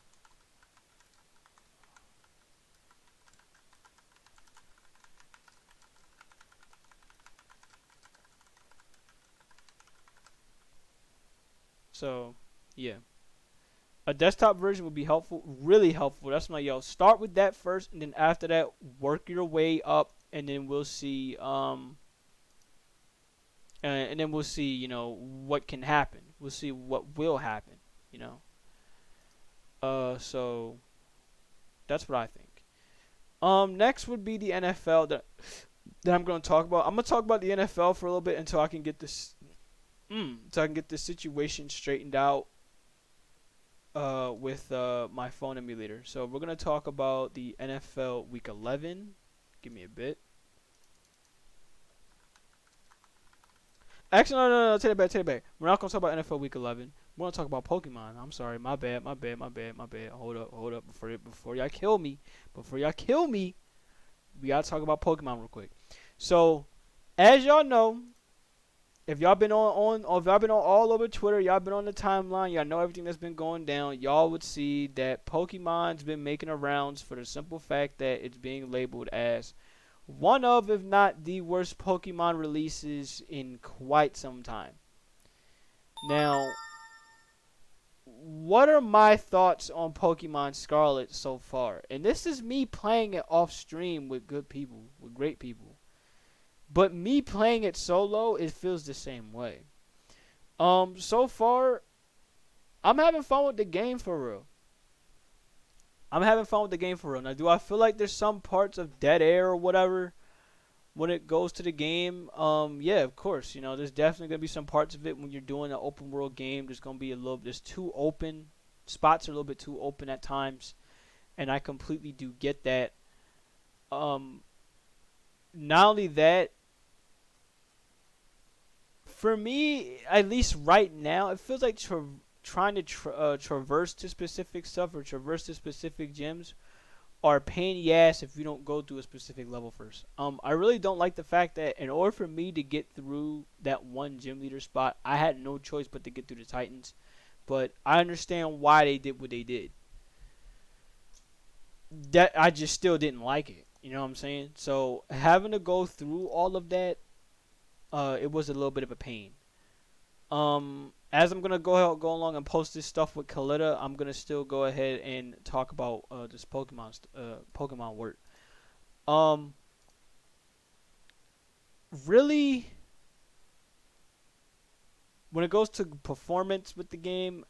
So, yeah. A desktop version would be helpful, really helpful. That's my yo. Start with that first, and then after that, work your way up, and then we'll see. And then we'll see, what can happen. We'll see what will happen. You know. So that's what I think. Next would be the NFL that I'm going to talk about. I'm going to talk about the NFL for a little bit until I can get this situation straightened out with my phone emulator. So we're going to talk about the NFL Week 11. Give me a bit. Actually, no. Take it back. We're not going to talk about NFL Week 11. We're going to talk about Pokemon. I'm sorry. My bad. Hold up. Before y'all kill me. We got to talk about Pokemon real quick. So, as y'all know, if y'all been on all over Twitter, y'all been on the timeline, y'all know everything that's been going down, y'all would see that Pokemon's been making the rounds for the simple fact that it's being labeled as one of, if not the worst Pokemon releases in quite some time. Now, what are my thoughts on Pokemon Scarlet so far? And this is me playing it off stream with good people, with great people. But me playing it solo, it feels the same way. So far, I'm having fun with the game for real. Now, do I feel like there's some parts of dead air or whatever when it goes to the game? Yeah, of course. You know, there's definitely gonna be some parts of it when you're doing an open world game. There's too open spots are a little bit too open at times, and I completely do get that. Not only that, for me, at least right now, it feels like trying to traverse to specific stuff or traverse to specific gyms are a pain in the ass if you don't go through a specific level first. I really don't like the fact that in order for me to get through that one gym leader spot, I had no choice but to get through the Titans. But I understand why they did what they did. That I just still didn't like it. You know what I'm saying? So having to go through all of that, it was a little bit of a pain. As I'm gonna go along and post this stuff with Kalita, I'm gonna still go ahead and talk about this Pokemon work. Really, when it goes to performance with the game,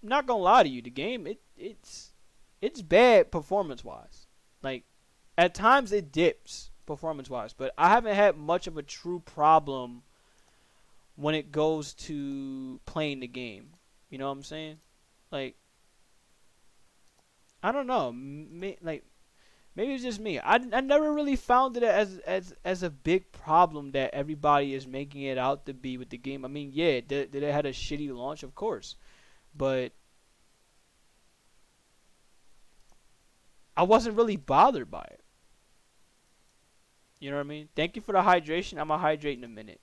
I'm not gonna lie to you, the game it's bad performance wise. Like at times it dips performance wise, but I haven't had much of a true problem when it goes to playing the game. You know what I'm saying? Like, I don't know. Maybe it's just me. I never really found it as a big problem that everybody is making it out to be with the game. I mean, yeah, did it had a shitty launch? Of course. But I wasn't really bothered by it. You know what I mean? Thank you for the hydration. I'm going to hydrate in a minute.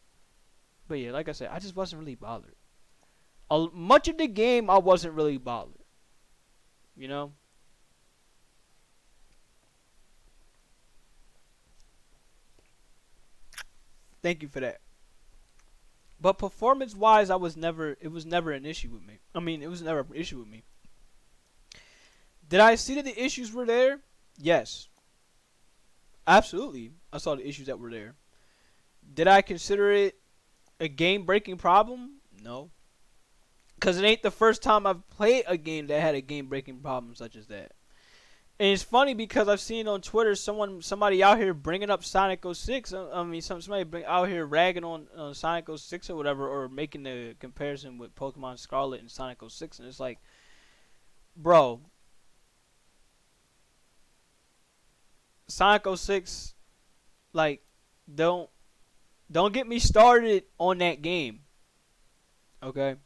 But yeah, like I said, I just wasn't really bothered. Much of the game, I wasn't really bothered. You know? Thank you for that. But performance-wise, it was never an issue with me. I mean, it was never an issue with me. Did I see that the issues were there? Yes. Absolutely. I saw the issues that were there. Did I consider it a game-breaking problem? No. Because it ain't the first time I've played a game that had a game-breaking problem such as that. And it's funny because I've seen on Twitter somebody out here bringing up Sonic 06. I mean, somebody out here ragging on Sonic 06 or whatever, or making the comparison with Pokemon Scarlet and Sonic 06. And it's like, bro, Sonic 06, like, don't get me started on that game. Okay?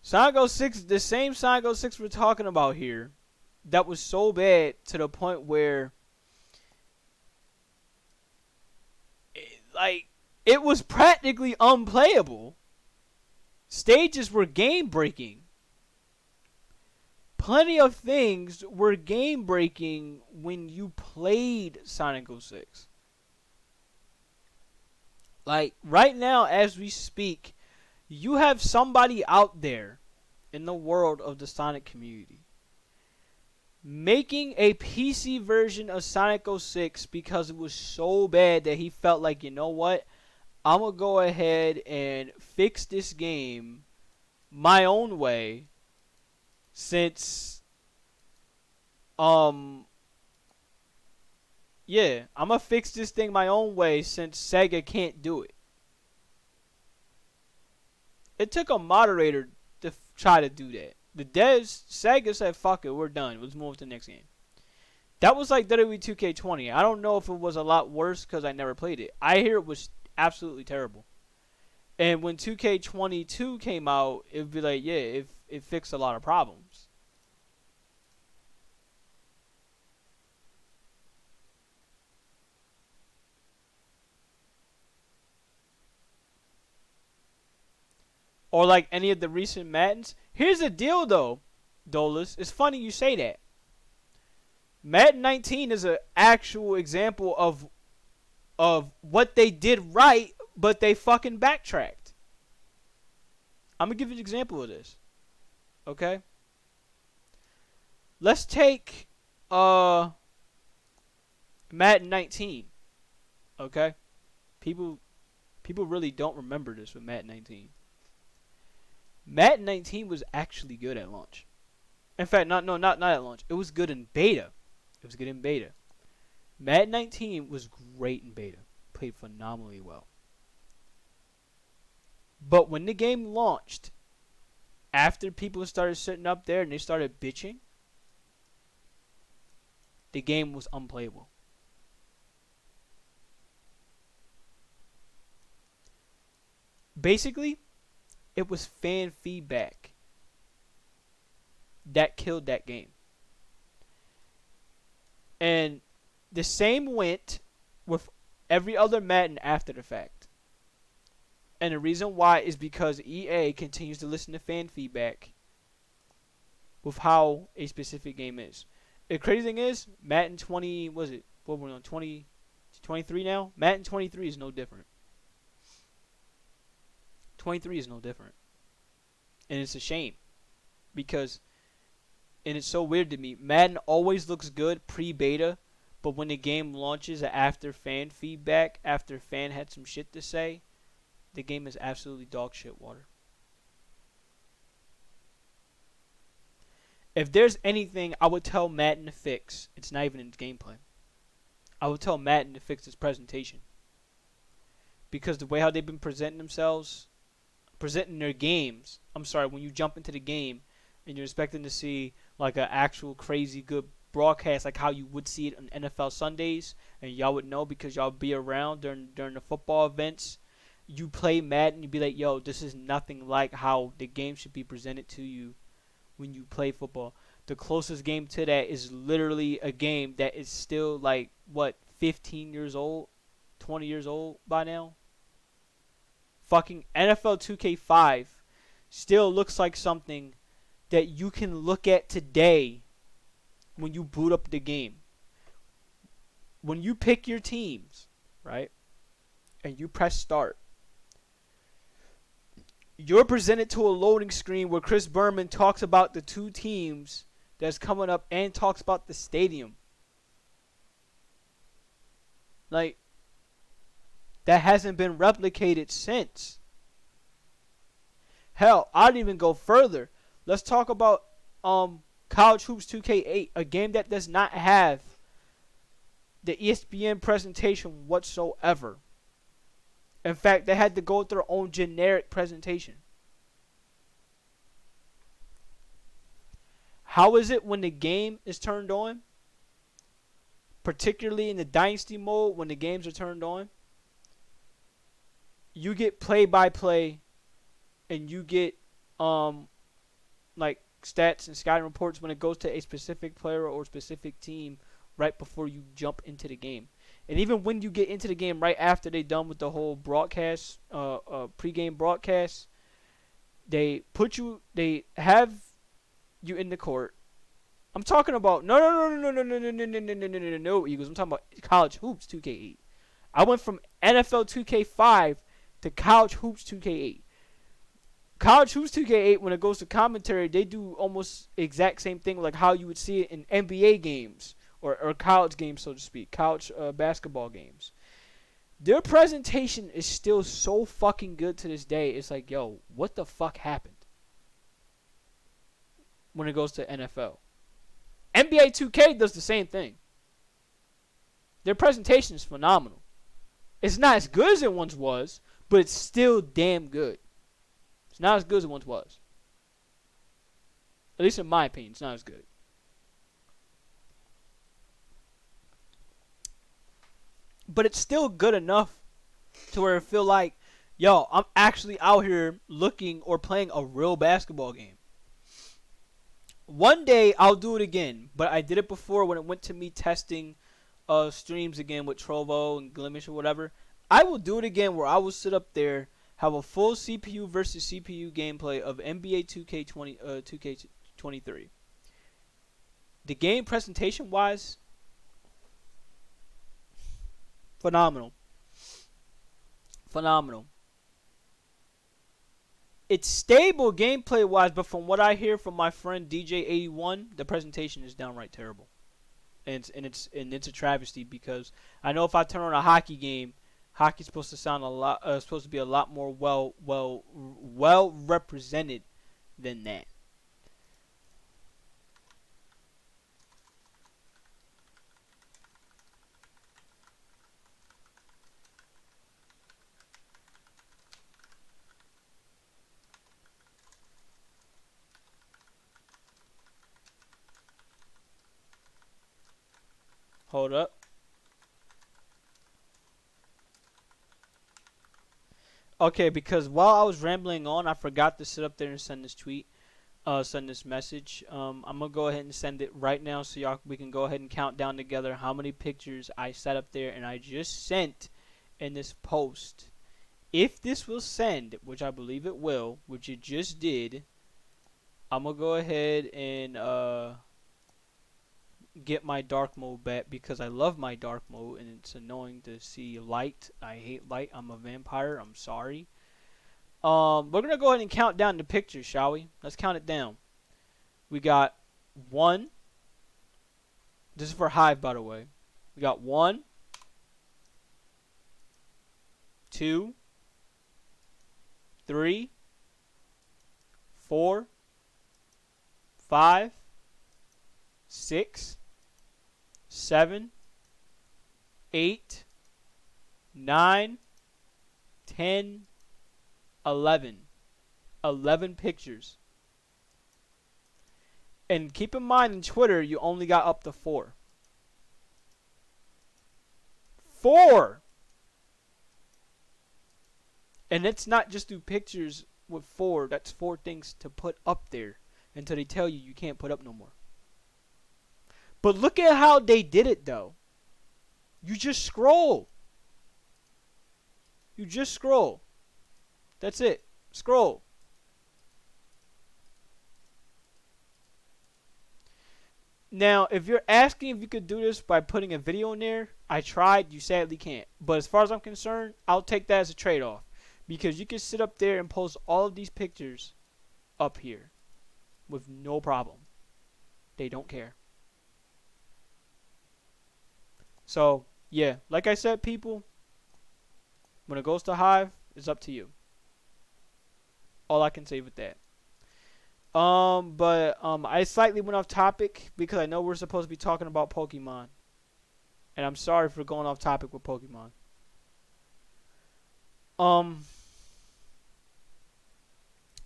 Sonic 06, the same Sonic 06 we're talking about here, that was so bad to the point where it was practically unplayable. Stages were game breaking. Plenty of things were game breaking when you played Sonic 06. Like right now as we speak, you have somebody out there in the world of the Sonic community making a PC version of Sonic 06 because it was so bad that he felt like, you know what? I'm gonna go ahead and fix this game my own way since um yeah, I'm gonna fix this thing my own way since Sega can't do it. It took a moderator to try to do that. The devs, Sega said, "Fuck it, we're done. Let's move to the next game." That was like WWE 2K20. I don't know if it was a lot worse because I never played it. I hear it was absolutely terrible. And when 2K22 came out, it'd be like, yeah, it fixed a lot of problems. Or like any of the recent Maddens. Here's the deal, though, Dolus. It's funny you say that. Madden 19 is an actual example of what they did right, but they fucking backtracked. I'm gonna give you an example of this. Okay? Let's take Madden 19. Okay? People really don't remember this with Madden 19. Madden 19 was actually good at launch. In fact, not at launch. It was good in beta. It was good in beta. Madden 19 was great in beta. Played phenomenally well. But when the game launched, after people started sitting up there and they started bitching, the game was unplayable. Basically, it was fan feedback that killed that game. And the same went with every other Madden after the fact. And the reason why is because EA continues to listen to fan feedback with how a specific game is. The crazy thing is, Madden 20, was it? What we're on, 20, 23 now? Madden 23 is no different. 23 is no different. And it's a shame. Because, and it's so weird to me, Madden always looks good pre-beta, but when the game launches after fan feedback, after fan had some shit to say, the game is absolutely dog shit water. If there's anything I would tell Madden to fix, it's not even in its gameplay. I would tell Madden to fix its presentation. Because the way how they've been presenting themselves, presenting their games, when you jump into the game and you're expecting to see like an actual crazy good broadcast like how you would see it on NFL Sundays, and y'all would know because y'all be around during the football events. You play Madden, you be like, yo, this is nothing like how the game should be presented to you when you play football. The closest game to that is literally a game that is still like, what, 15 years old? 20 years old by now? Fucking NFL 2K5 still looks like something that you can look at today when you boot up the game. When you pick your teams, right, and you press start, you're presented to a loading screen where Chris Berman talks about the two teams that's coming up and talks about the stadium. Like, that hasn't been replicated since. Hell, I'd even go further. Let's talk about College Hoops 2K8, a game that does not have the ESPN presentation whatsoever. In fact, they had to go with their own generic presentation. How is it when the game is turned on? Particularly in the Dynasty mode, when the games are turned on, you get play-by-play, and you get like stats and scouting reports when it goes to a specific player or specific team right before you jump into the game. And even when you get into the game right after they're done with the whole broadcast, pre-game broadcast, they have you in the court. I'm talking about no Eagles. I'm talking about College Hoops 2K8. I went from NFL 2K5 to College Hoops 2K8. College Hoops 2K8, when it goes to commentary, they do almost exact same thing like how you would see it in NBA games or college games, so to speak, college basketball games. Their presentation is still so fucking good to this day. It's like, yo, what the fuck happened when it goes to NFL? NBA 2K does the same thing. Their presentation is phenomenal. It's not as good as it once was, but it's still damn good. It's not as good as it once was. At least in my opinion, it's not as good. But it's still good enough to where I feel like, yo, I'm actually out here looking or playing a real basketball game. One day I'll do it again, but I did it before when it went to me testing streams again with Trovo and Glimish or whatever. I will do it again where I will sit up there, have a full CPU versus CPU gameplay of NBA 2K23. The game presentation wise, phenomenal. Phenomenal. It's stable gameplay wise, but from what I hear from my friend DJ81, the presentation is downright terrible. And it's a travesty because I know if I turn on a hockey game, hockey's supposed to sound supposed to be a lot more well represented than that. Hold up. Okay, because while I was rambling on, I forgot to sit up there and send this tweet, send this message. I'm gonna go ahead and send it right now, so we can go ahead and count down together how many pictures I set up there and I just sent in this post. If this will send, which I believe it will, which it just did, I'm gonna go ahead and get my dark mode back because I love my dark mode and it's annoying to see light. I hate light. I'm a vampire. I'm sorry. We're gonna go ahead and count down the pictures, shall we? Let's count it down. We got 1. This is for Hive, by the way. We got 1, 2, 3, 4, 5, 6, 7, 8, 9, 10, 11. 11 pictures. And keep in mind in Twitter, you only got up to 4. 4! And it's not just do pictures with 4. That's 4 things to put up there until they tell you can't put up no more. But look at how they did it, though. You just scroll. You just scroll. That's it. Scroll. Now, if you're asking if you could do this by putting a video in there, I tried. You sadly can't. But as far as I'm concerned, I'll take that as a trade-off. Because you can sit up there and post all of these pictures up here with no problem. They don't care. So, yeah, like I said, people, when it goes to Hive, it's up to you. All I can say with that. But I slightly went off topic because I know we're supposed to be talking about Pokemon. And I'm sorry for going off topic with Pokemon.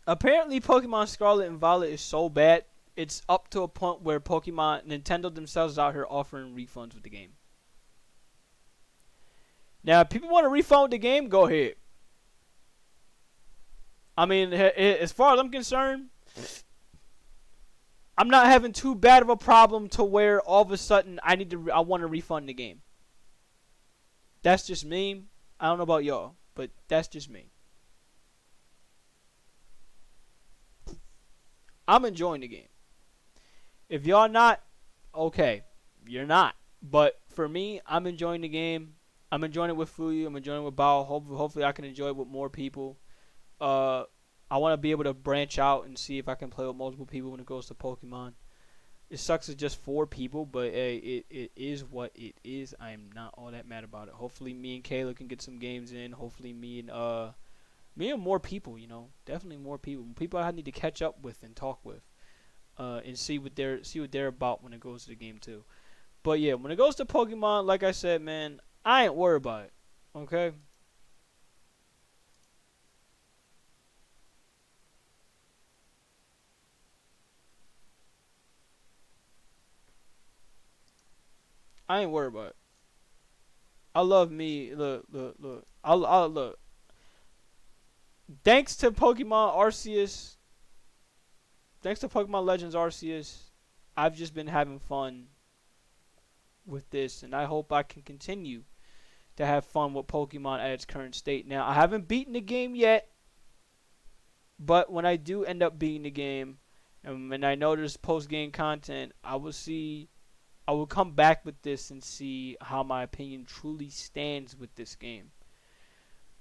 Apparently Pokemon Scarlet and Violet is so bad, it's up to a point where Nintendo themselves is out here offering refunds with the game. Now, if people want to refund the game, go ahead. I mean, as far as I'm concerned, I'm not having too bad of a problem to where all of a sudden I want to refund the game. That's just me. I don't know about y'all, but that's just me. I'm enjoying the game. If y'all not, okay, you're not. But for me, I'm enjoying the game. I'm enjoying it with Fuyu. I'm enjoying it with Bao. Hopefully I can enjoy it with more people. I want to be able to branch out and see if I can play with multiple people when it goes to Pokemon. It sucks it's just 4 people, but hey, it is what it is. I am not all that mad about it. Hopefully me and Kayla can get some games in. Hopefully me and more people, definitely more people. People I need to catch up with and talk with. And see what they're about when it goes to the game too. But yeah, when it goes to Pokemon, like I said, man, I ain't worried about it. Okay? I ain't worried about it. I love me. Look. I look. Thanks to Pokemon Arceus, thanks to Pokemon Legends Arceus, I've just been having fun with this, and I hope I can continue to have fun with Pokemon at its current state. Now, I haven't beaten the game yet, but when I do end up beating the game, and when I know there's post-game content, I will come back with this and see how my opinion truly stands with this game.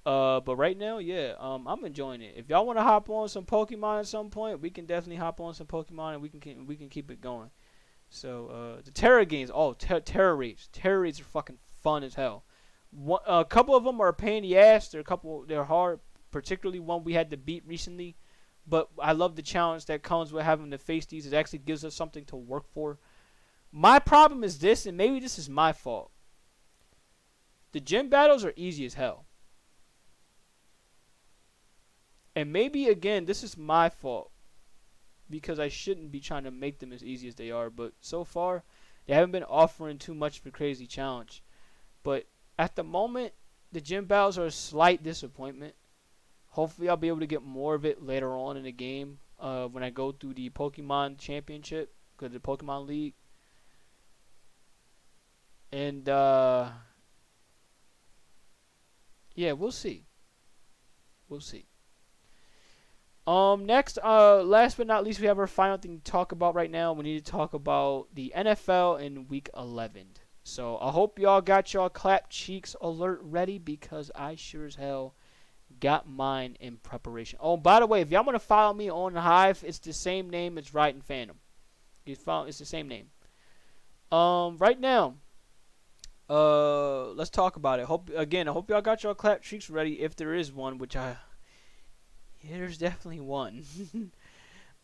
But right now, yeah, I'm enjoying it. If y'all want to hop on some Pokemon at some point, we can definitely hop on some Pokemon and we can keep it going. So the Terra games, Terra raids are fucking fun as hell. A couple of them are a pain in the ass. They're hard, particularly one we had to beat recently. But I love the challenge that comes with having to face these. It actually gives us something to work for. My problem is this, and maybe this is my fault. The gym battles are easy as hell. And maybe, again, this is my fault. Because I shouldn't be trying to make them as easy as they are. But so far, they haven't been offering too much of a crazy challenge. But at the moment, the gym battles are a slight disappointment. Hopefully, I'll be able to get more of it later on in the game. When I go through the Pokemon Championship. The Pokemon League. And, yeah, we'll see. We'll see. Next, last but not least, we have our final thing to talk about right now. We need to talk about the NFL in Week 11. So I hope y'all got y'all clap cheeks alert ready because I sure as hell got mine in preparation. Oh, by the way, if y'all want to follow me on Hive, it's the same name as Right and Phantom. It's the same name. Right now, let's talk about it. I hope y'all got y'all clap cheeks ready if there is one, yeah, there's definitely one.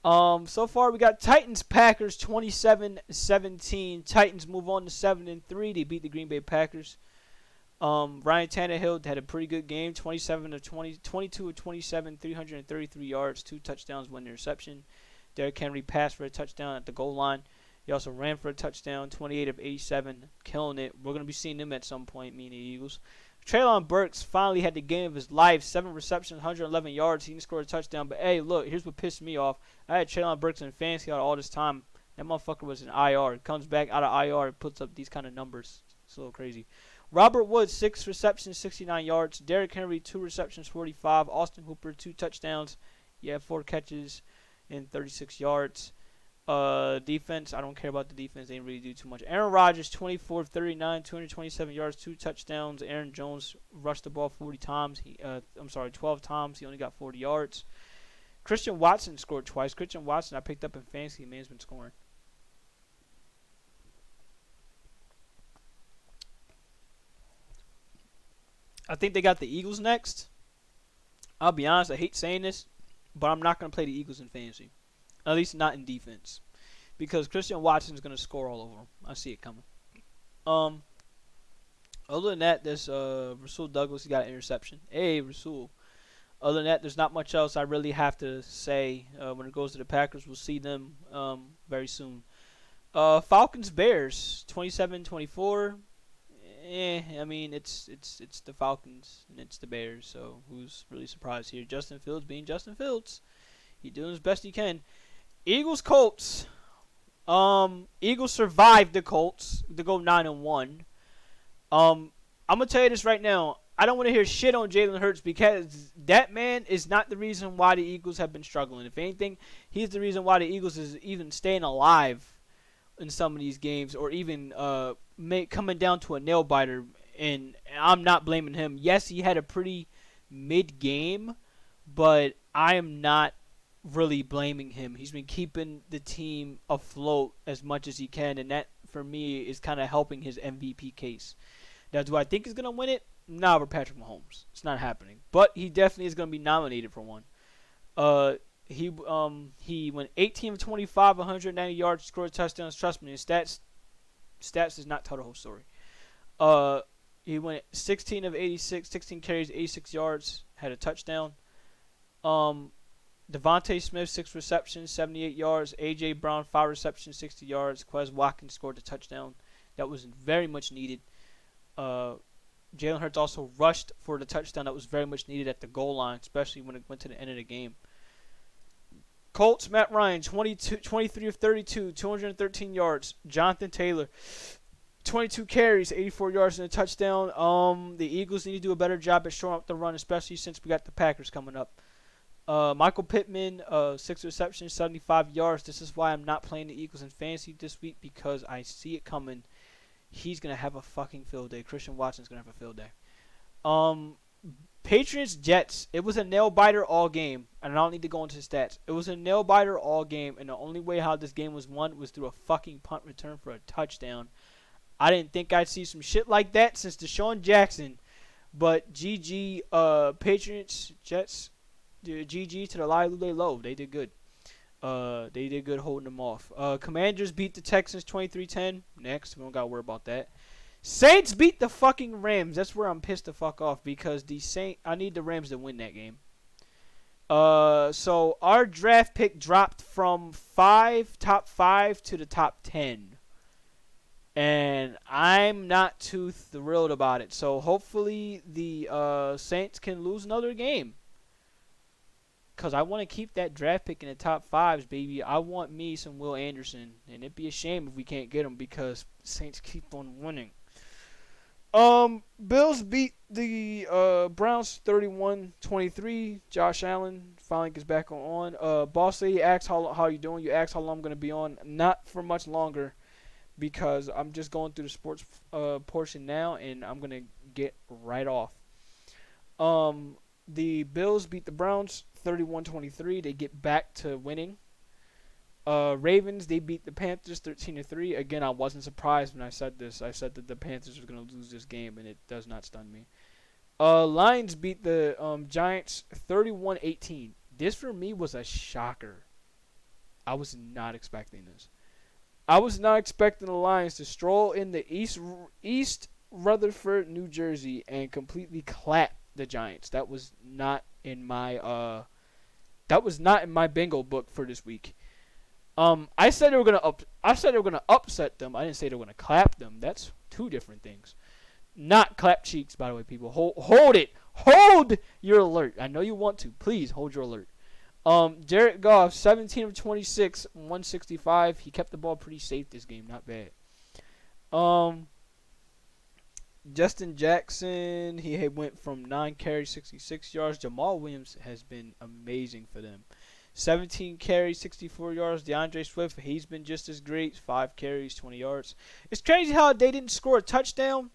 So far we got Titans Packers 27-17. Titans move on to 7-3. They beat the Green Bay Packers. Ryan Tannehill had a pretty good game, 22 of 27, 333 yards, 2 touchdowns, 1 interception. Derrick Henry passed for a touchdown at the goal line. He also ran for a touchdown, 28 of 87, killing it. We're going to be seeing them at some point, me and the Eagles. Treylon Burks finally had the game of his life. 7 receptions, 111 yards. He didn't score a touchdown. But, hey, look, here's what pissed me off. I had Treylon Burks in fantasy all this time. That motherfucker was in IR. Comes back out of IR and puts up these kind of numbers. It's a little crazy. Robert Woods, 6 receptions, 69 yards. Derrick Henry, 2 receptions, 45. Austin Hooper, 2 touchdowns. 4 catches and 36 yards. Defense, I don't care about the defense. They didn't really do too much. Aaron Rodgers, 24 of 39, 227 yards, 2 touchdowns. Aaron Jones rushed the ball 40 times. 12 times. He only got 40 yards. Christian Watson scored twice. Christian Watson I picked up in fantasy management scoring. I think they got the Eagles next. I'll be honest, I hate saying this, but I'm not going to play the Eagles in fantasy. At least not in defense. Because Christian Watson's going to score all over him. I see it coming. Other than that, there's Rasul Douglas. He got an interception. Hey, Rasul. Other than that, there's not much else I really have to say when it goes to the Packers. We'll see them very soon. Falcons Bears 27-24. I mean it's the Falcons and it's the Bears. So who's really surprised here? Justin Fields being Justin Fields. He doing his best he can. Eagles Colts. Eagles survived the Colts to go 9-1. I'm gonna tell you this right now. I don't want to hear shit on Jalen Hurts because that man is not the reason why the Eagles have been struggling. If anything, he's the reason why the Eagles is even staying alive in some of these games, or even coming down to a nail biter. And I'm not blaming him. Yes, he had a pretty mid game, but I am not really blaming him. He's been keeping the team afloat as much as he can, and that for me is kind of helping his MVP case. Now, do I think he's gonna win it? Nah, for Patrick Mahomes, it's not happening. But he definitely is gonna be nominated for one. Uh, he went 18 of 25, 190 yards, scored touchdowns. Trust me, his stats does not tell the whole story. Uh, he went 16 of 86, 16 carries, 86 yards, had a touchdown. Um, Devontae Smith 6 receptions, 78 yards. AJ Brown 5 receptions, 60 yards. Quez Watkins scored a touchdown that was very much needed. Uh, Jalen Hurts also rushed for the touchdown that was very much needed at the goal line, especially when it went to the end of the game. Colts, Matt Ryan, 23 of 32, 213 yards. Jonathan Taylor, 22 carries, 84 yards and a touchdown. The Eagles need to do a better job at showing up the run, especially since we got the Packers coming up. Michael Pittman, 6 receptions, 75 yards. This is why I'm not playing the Eagles in fantasy this week, because I see it coming. He's going to have a fucking field day. Christian Watson's going to have a field day. Patriots, Jets. It was a nail-biter all game, and I don't need to go into the stats. It was a nail-biter all game, and the only way how this game was won was through a fucking punt return for a touchdown. I didn't think I'd see some shit like that since Deshaun Jackson, but GG, Patriots, Jets, GG to the Lule Low. They did good. They did good holding them off. Commanders beat the Texans 23-10. Next, we don't got to worry about that. Saints beat the fucking Rams. That's where I'm pissed the fuck off, because I need the Rams to win that game. So our draft pick dropped from top 5 to the top 10. And I'm not too thrilled about it. So hopefully the Saints can lose another game. Because I want to keep that draft pick in the top 5s, baby. I want me some Will Anderson. And it'd be a shame if we can't get him, because Saints keep on winning. Bills beat the Browns 31-23. Josh Allen finally gets back on. Boss lady asks how you doing. You asked how long I'm going to be on. Not for much longer, because I'm just going through the sports portion now, and I'm going to get right off. The Bills beat the Browns 31-23. They get back to winning. Ravens, they beat the Panthers 13-3. Again, I wasn't surprised when I said this. I said that the Panthers were going to lose this game, and it does not stun me. Lions beat the Giants 31-18. This for me was a shocker. I was not expecting this. I was not expecting the Lions to stroll in the East Rutherford, New Jersey, and completely clap the Giants. That was not in my bingo book for this week. I said they were gonna upset them. I didn't say they were gonna clap them. That's two different things. Not clap cheeks, by the way, people. Hold it. Hold your alert. I know you want to. Please hold your alert. Jared Goff, 17 of 26, 165. He kept the ball pretty safe this game. Not bad. Justin Jackson, he had went from 9 carries, 66 yards. Jamal Williams has been amazing for them. 17 carries, 64 yards. DeAndre Swift, he's been just as great. 5 carries, 20 yards. It's crazy how they didn't score a touchdown.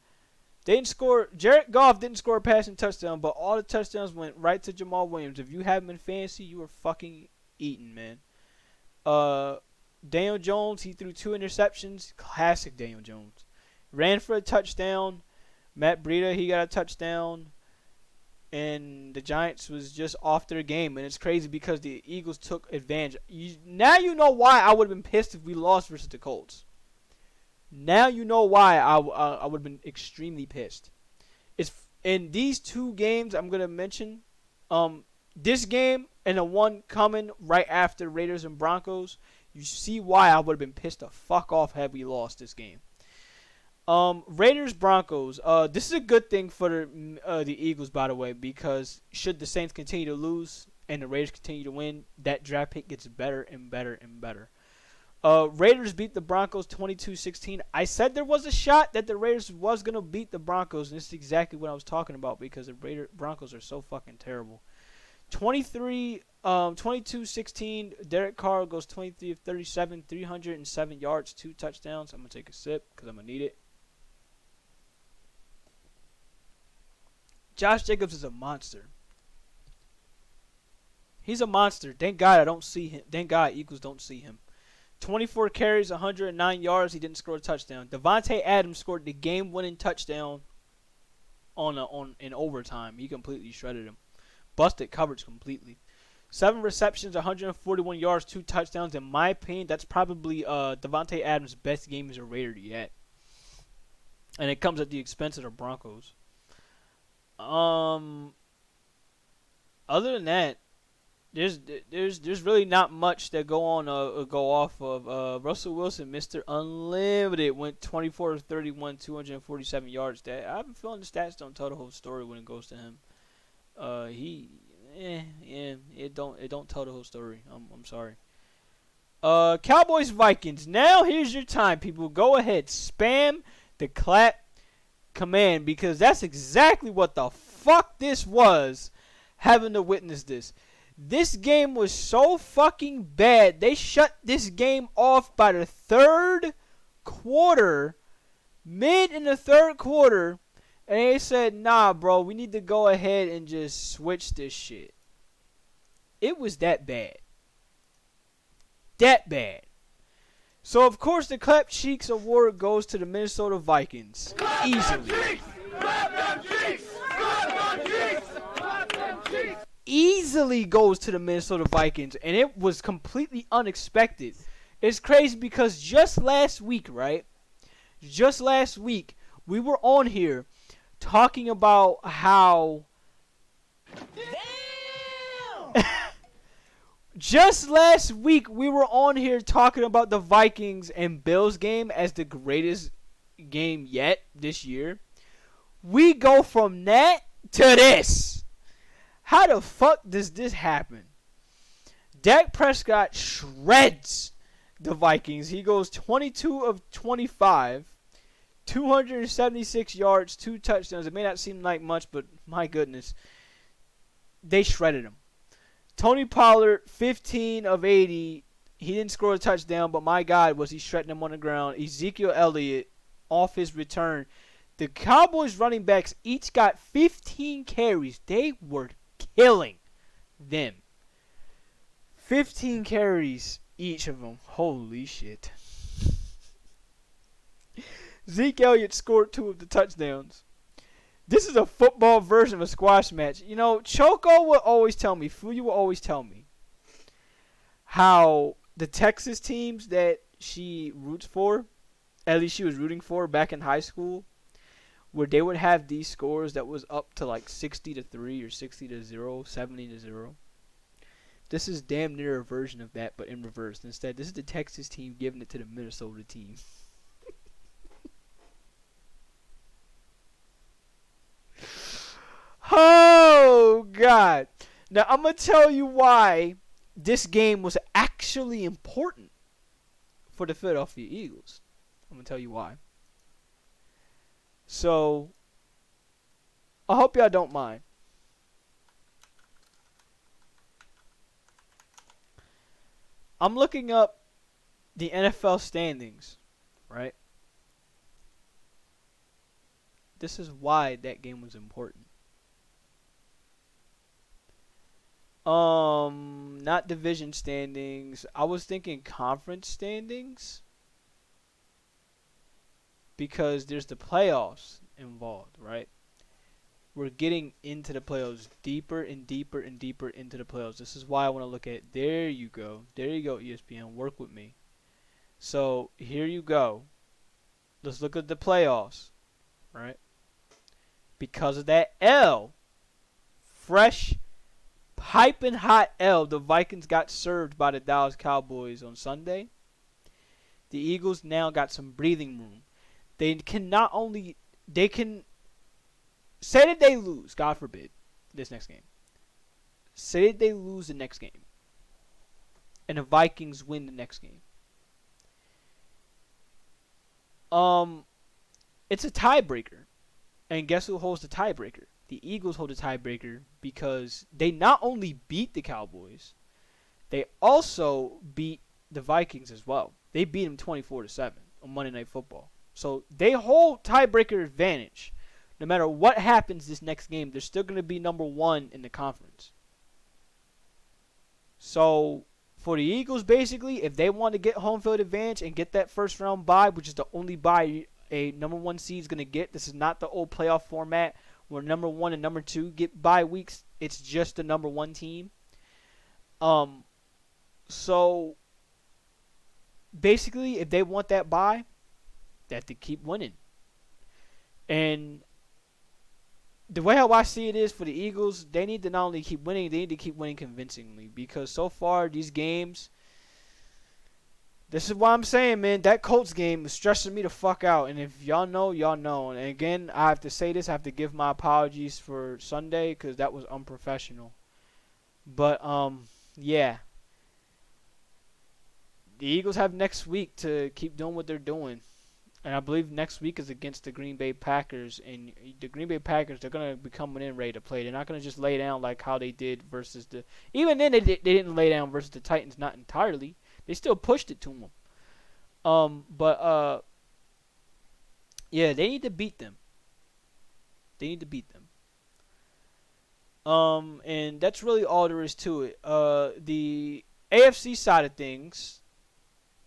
Jared Goff didn't score a passing touchdown, but all the touchdowns went right to Jamal Williams. If you have him in fantasy, you are fucking eating, man. Daniel Jones, he threw 2 interceptions. Classic Daniel Jones. Ran for a touchdown. Matt Breida, he got a touchdown. And the Giants was just off their game. And it's crazy because the Eagles took advantage. Now you know why I would have been pissed if we lost versus the Colts. Now you know why I would have been extremely pissed. It's in these 2 games I'm going to mention. This game and the one coming right after Raiders and Broncos. You see why I would have been pissed the fuck off had we lost this game. Raiders Broncos. This is a good thing for the Eagles, by the way, because should the Saints continue to lose and the Raiders continue to win, that draft pick gets better and better and better. Raiders beat the Broncos 22-16. I said there was a shot that the Raiders was gonna beat the Broncos, and this is exactly what I was talking about because the Broncos are so fucking terrible. 22-16. Derek Carr goes 23 of 37, 307 yards, 2 touchdowns. I'm gonna take a sip because I'm gonna need it. Josh Jacobs is a monster. He's a monster. Thank God I don't see him. Thank God Eagles don't see him. 24 carries, 109 yards. He didn't score a touchdown. Devontae Adams scored the game-winning touchdown in overtime. He completely shredded him. Busted coverage completely. 7 receptions, 141 yards, 2 touchdowns. In my opinion, that's probably Devontae Adams' best game as a Raider yet. And it comes at the expense of the Broncos. Other than that, there's really not much that go off of. Russell Wilson, Mr. Unlimited, went 24 of 31, 247 yards. That I have a feeling the stats don't tell the whole story when it goes to him. It don't tell the whole story. I'm sorry. Cowboys Vikings. Now here's your time, people. Go ahead, spam the clap command because that's exactly what the fuck this was. Having to witness this. This game was so fucking bad. They shut this game off by the third quarter, mid in the third quarter, and they said, nah, bro, we need to go ahead and just switch this shit. It was that bad. That bad. So, of course, the Clap Cheeks Award goes to the Minnesota Vikings. Easily. Easily goes to the Minnesota Vikings, and it was completely unexpected. It's crazy because just last week, right? Just last week, we were on here talking about how... Damn! Just last week, we were on here talking about the Vikings and Bills game as the greatest game yet this year. We go from that to this. How the fuck does this happen? Dak Prescott shreds the Vikings. He goes 22 of 25, 276 yards, 2 touchdowns. It may not seem like much, but my goodness. They shredded him. Tony Pollard, 15 of 80. He didn't score a touchdown, but my God, was he shredding him on the ground. Ezekiel Elliott, off his return. The Cowboys running backs each got 15 carries. They were killing them. 15 carries, each of them. Holy shit. Zeke Elliott scored 2 of the touchdowns. This is a football version of a squash match. You know, Choco will always tell me, Fuyu will always tell me, how the Texas teams that she roots for, at least she was rooting for back in high school, where they would have these scores that was up to like 60-3 or 60-0, 70-0. This is damn near a version of that, but in reverse. Instead, this is the Texas team giving it to the Minnesota team. Oh, God. Now, I'm going to tell you why this game was actually important for the Philadelphia Eagles. I'm going to tell you why. So, I hope y'all don't mind. I'm looking up the NFL standings, right? This is why that game was important. Not division standings. I was thinking conference standings. Because there's the playoffs involved, right? We're getting into the playoffs deeper and deeper and deeper into the playoffs. This is why I want to look at, there you go. There you go, ESPN. Work with me. So, here you go. Let's look at the playoffs, right? Because of that L, fresh, piping hot L, the Vikings got served by the Dallas Cowboys on Sunday. The Eagles now got some breathing room. They can say that they lose, God forbid, this next game. Say that they lose the next game. And the Vikings win the next game. It's a tiebreaker. And guess who holds the tiebreaker? The Eagles hold the tiebreaker because they not only beat the Cowboys, they also beat the Vikings as well. They beat them 24-7 on Monday Night Football. So they hold tiebreaker advantage. No matter what happens this next game, they're still going to be number 1 in the conference. So for the Eagles, basically, if they want to get home field advantage and get that first round bye, which is the only bye a number 1 seed is going to get, this is not the old playoff format where number 1 and number 2 get bye weeks. It's just the number 1 team. So basically, if they want that bye, they have to keep winning. And the way how I see it is for the Eagles, they need to not only keep winning, they need to keep winning convincingly. Because so far, these games, this is what I'm saying, man. That Colts game is stressing me the fuck out. And if y'all know, y'all know. And again, I have to say this. I have to give my apologies for Sunday because that was unprofessional. But, yeah. The Eagles have next week to keep doing what they're doing. And I believe next week is against the Green Bay Packers. And the Green Bay Packers, they're going to be coming in ready to play. They're not going to just lay down like how they did versus the... Even then, they didn't lay down versus the Titans, not entirely. They still pushed it to them. Yeah, they need to beat them. They need to beat them. And that's really all there is to it. The AFC side of things...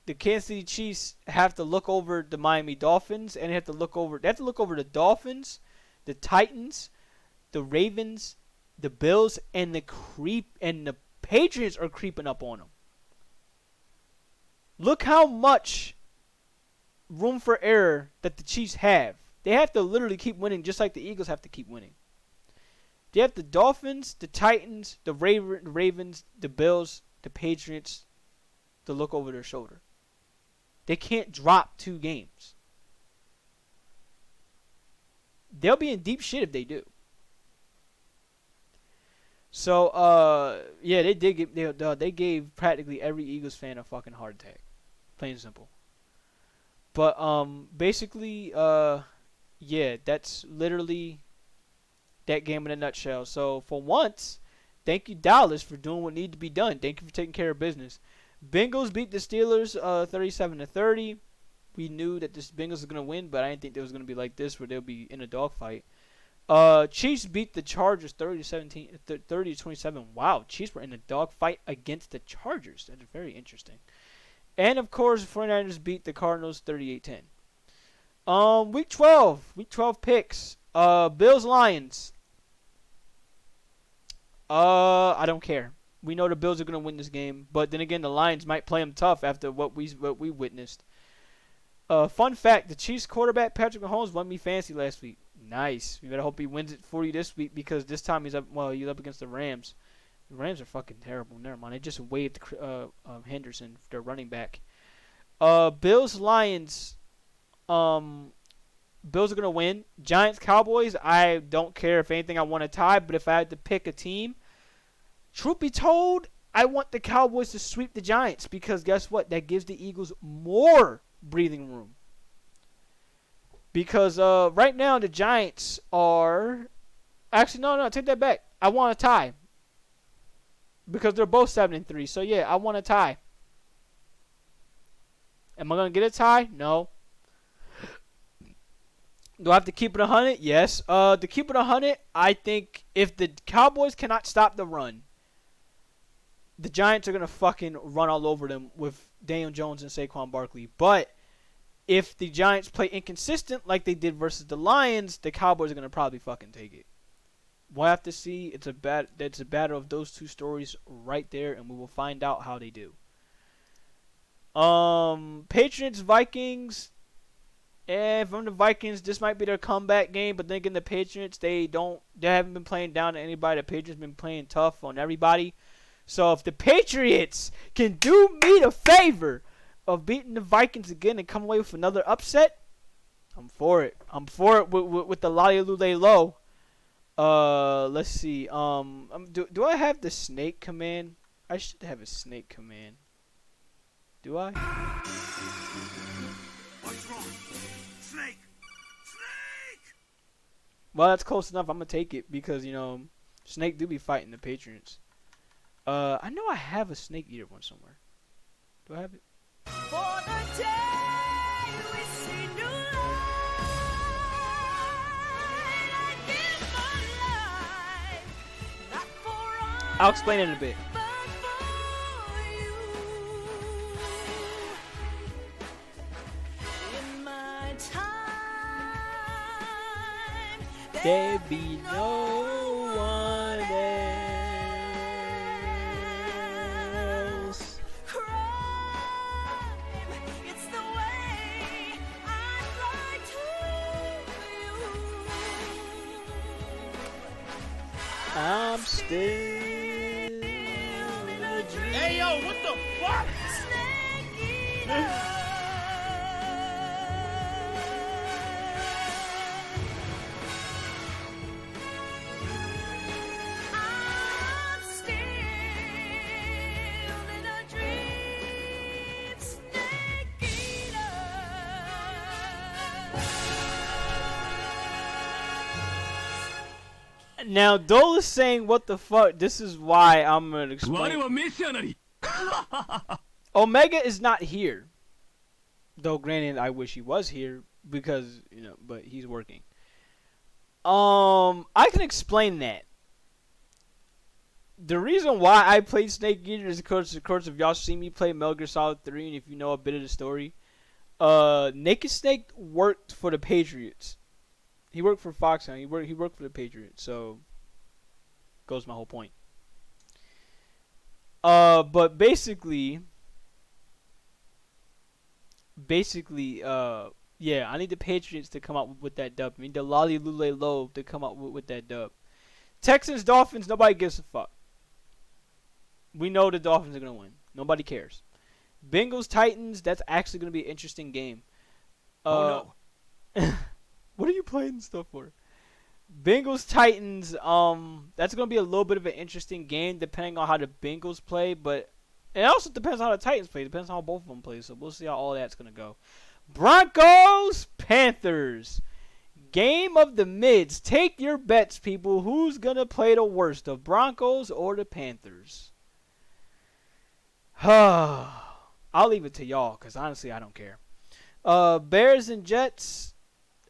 The Kansas City Chiefs have to look over the Miami Dolphins, and they have to look over the Dolphins, the Titans, the Ravens, the Bills, and the Patriots are creeping up on them. Look how much room for error that the Chiefs have. They have to literally keep winning, just like the Eagles have to keep winning. They have the Dolphins, the Titans, the Ravens, the Bills, the Patriots to look over their shoulder. They can't drop 2 games. They'll be in deep shit if they do. So, yeah, they gave practically every Eagles fan a fucking heart attack. Plain and simple. But, basically, yeah, that's literally that game in a nutshell. So, for once, thank you, Dallas, for doing what needed to be done. Thank you for taking care of business. Bengals beat the Steelers 37-30. We knew that the Bengals was going to win, but I didn't think it was going to be like this where they'll be in a dogfight. Chiefs beat the Chargers 30-27. Wow, Chiefs were in a dogfight against the Chargers. That's very interesting. And, of course, 49ers beat the Cardinals 38-10. Week 12 picks. Bills-Lions. I don't care. We know the Bills are going to win this game, but then again, the Lions might play them tough after what we witnessed. Fun fact, the Chiefs quarterback, Patrick Mahomes, won me fantasy last week. Nice. We better hope he wins it for you this week because this time he's up against the Rams. The Rams are fucking terrible. Never mind. They just waived Henderson, their running back. Bills-Lions. Bills are going to win. Giants-Cowboys, I don't care. If anything, I want to tie, but if I had to pick a team, truth be told, I want the Cowboys to sweep the Giants because guess what? That gives the Eagles more breathing room. Because right now the Giants are... Actually, no, take that back. I want a tie. Because they're both 7-3. So, yeah, I want a tie. Am I going to get a tie? No. Do I have to keep it 100? Yes. To keep it 100, I think if the Cowboys cannot stop the run, the Giants are going to fucking run all over them with Daniel Jones and Saquon Barkley. But if the Giants play inconsistent like they did versus the Lions, the Cowboys are going to probably fucking take it. We'll have to see. It's a battle of those two stories right there, and we will find out how they do. Patriots, Vikings. From the Vikings, this might be their comeback game, but then again, the Patriots, they haven't been playing down to anybody. The Patriots have been playing tough on everybody. So if the Patriots can do me the favor of beating the Vikings again and come away with another upset, I'm for it. I'm for it with the Lale Low. Let's see. Do I have the snake command? I should have a snake command. Do I? What's wrong? Snake! Snake! Well, that's close enough. I'm gonna take it because Snake do be fighting the Patriots. I know I have a Snake Eater one somewhere. Do I have it? For the day we see new light, I give my life, not for I'll explain it in a bit. but for there be no one else. Crime, it's the way I lie to you. I'm still in a dream. Hey, yo, what the fuck? Snake eater. I'm still in a dream, snake eater. Now, Dole is saying, what the fuck? This is why I'm going to 我 explain. はメシアなり Omega is not here. Though, granted, I wish he was here because, but he's working. I can explain that. The reason why I played Snake Eater is because, of course, if y'all see me play Metal Gear Solid 3 and if you know a bit of the story, Naked Snake worked for the Patriots. He worked for Foxhound. He worked for the Patriots. So, goes my whole point. But basically, yeah, I need the Patriots to come out with that dub. I need the Lolly Lule Low to come out with that dub. Texans, Dolphins, nobody gives a fuck. We know the Dolphins are going to win. Nobody cares. Bengals, Titans, that's actually going to be an interesting game. Oh no. What are you playing stuff for? Bengals, Titans, that's going to be a little bit of an interesting game depending on how the Bengals play, but it also depends on how the Titans play. It depends on how both of them play, so we'll see how all that's going to go. Broncos, Panthers. Game of the mids. Take your bets, people. Who's going to play the worst, the Broncos or the Panthers? I'll leave it to y'all because honestly I don't care. Bears and Jets.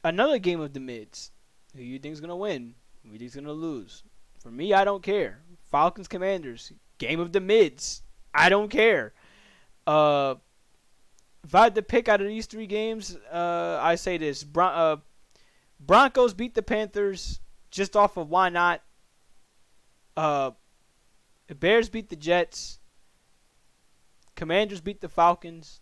Another game of the mids. Who you think's going to win? Who you think's going to lose? For me, I don't care. Falcons, Commanders. Game of the mids. I don't care. If I had to pick out of these three games, I say this. Broncos beat the Panthers just off of why not. Bears beat the Jets. Commanders beat the Falcons.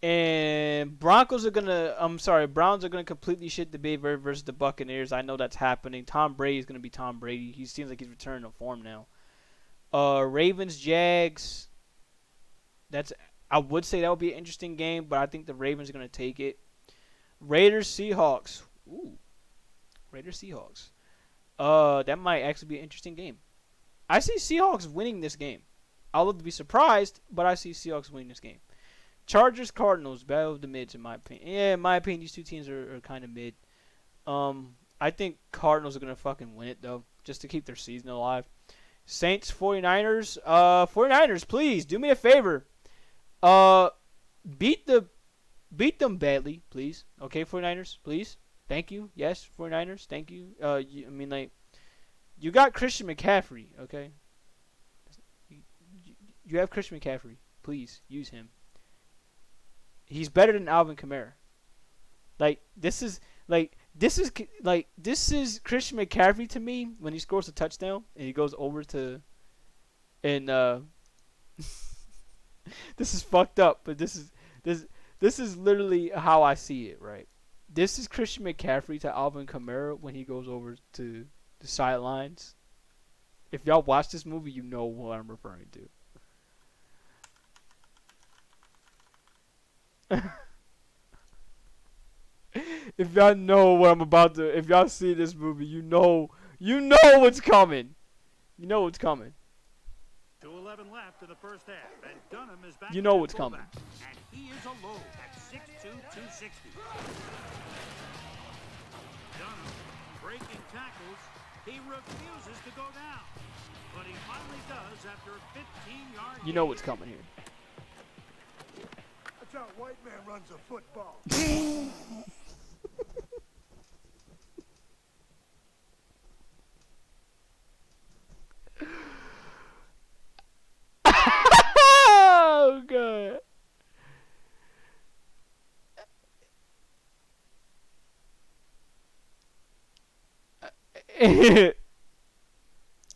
And Browns are gonna completely shit the bed versus the Buccaneers. I know that's happening. Tom Brady is gonna be Tom Brady. He seems like he's returning to form now. Ravens, Jags. I would say that would be an interesting game, but I think the Ravens are gonna take it. Raiders, Seahawks. Ooh, Raiders, Seahawks. That might actually be an interesting game. I see Seahawks winning this game. I'll love to be surprised, but I see Seahawks winning this game. Chargers, Cardinals, battle of the mids in my opinion. Yeah, in my opinion, these two teams are kind of mid. I think Cardinals are going to fucking win it, though, just to keep their season alive. Saints, 49ers. 49ers, please, do me a favor. Beat them badly, please. Okay, 49ers, please. Thank you. Yes, 49ers, thank you. You got Christian McCaffrey, okay? You have Christian McCaffrey. Please, use him. He's better than Alvin Kamara. This is Christian McCaffrey to me when he scores a touchdown and he goes over to and this is fucked up, but this is literally how I see it, right? This is Christian McCaffrey to Alvin Kamara when he goes over to the sidelines. If y'all watch this movie, you know what I'm referring to. If y'all know what I'm about to, if y'all see this movie, you know what's coming. You know what's coming. 2:11 left in the first half, and Dunham is back. You know at what's coming. fullback, and he is alone at 6'2", 260. Dunham breaking tackles. He refuses to go down, but he finally does after a 15-yard. You know what's coming here. That's how a white man runs a football. Oh god.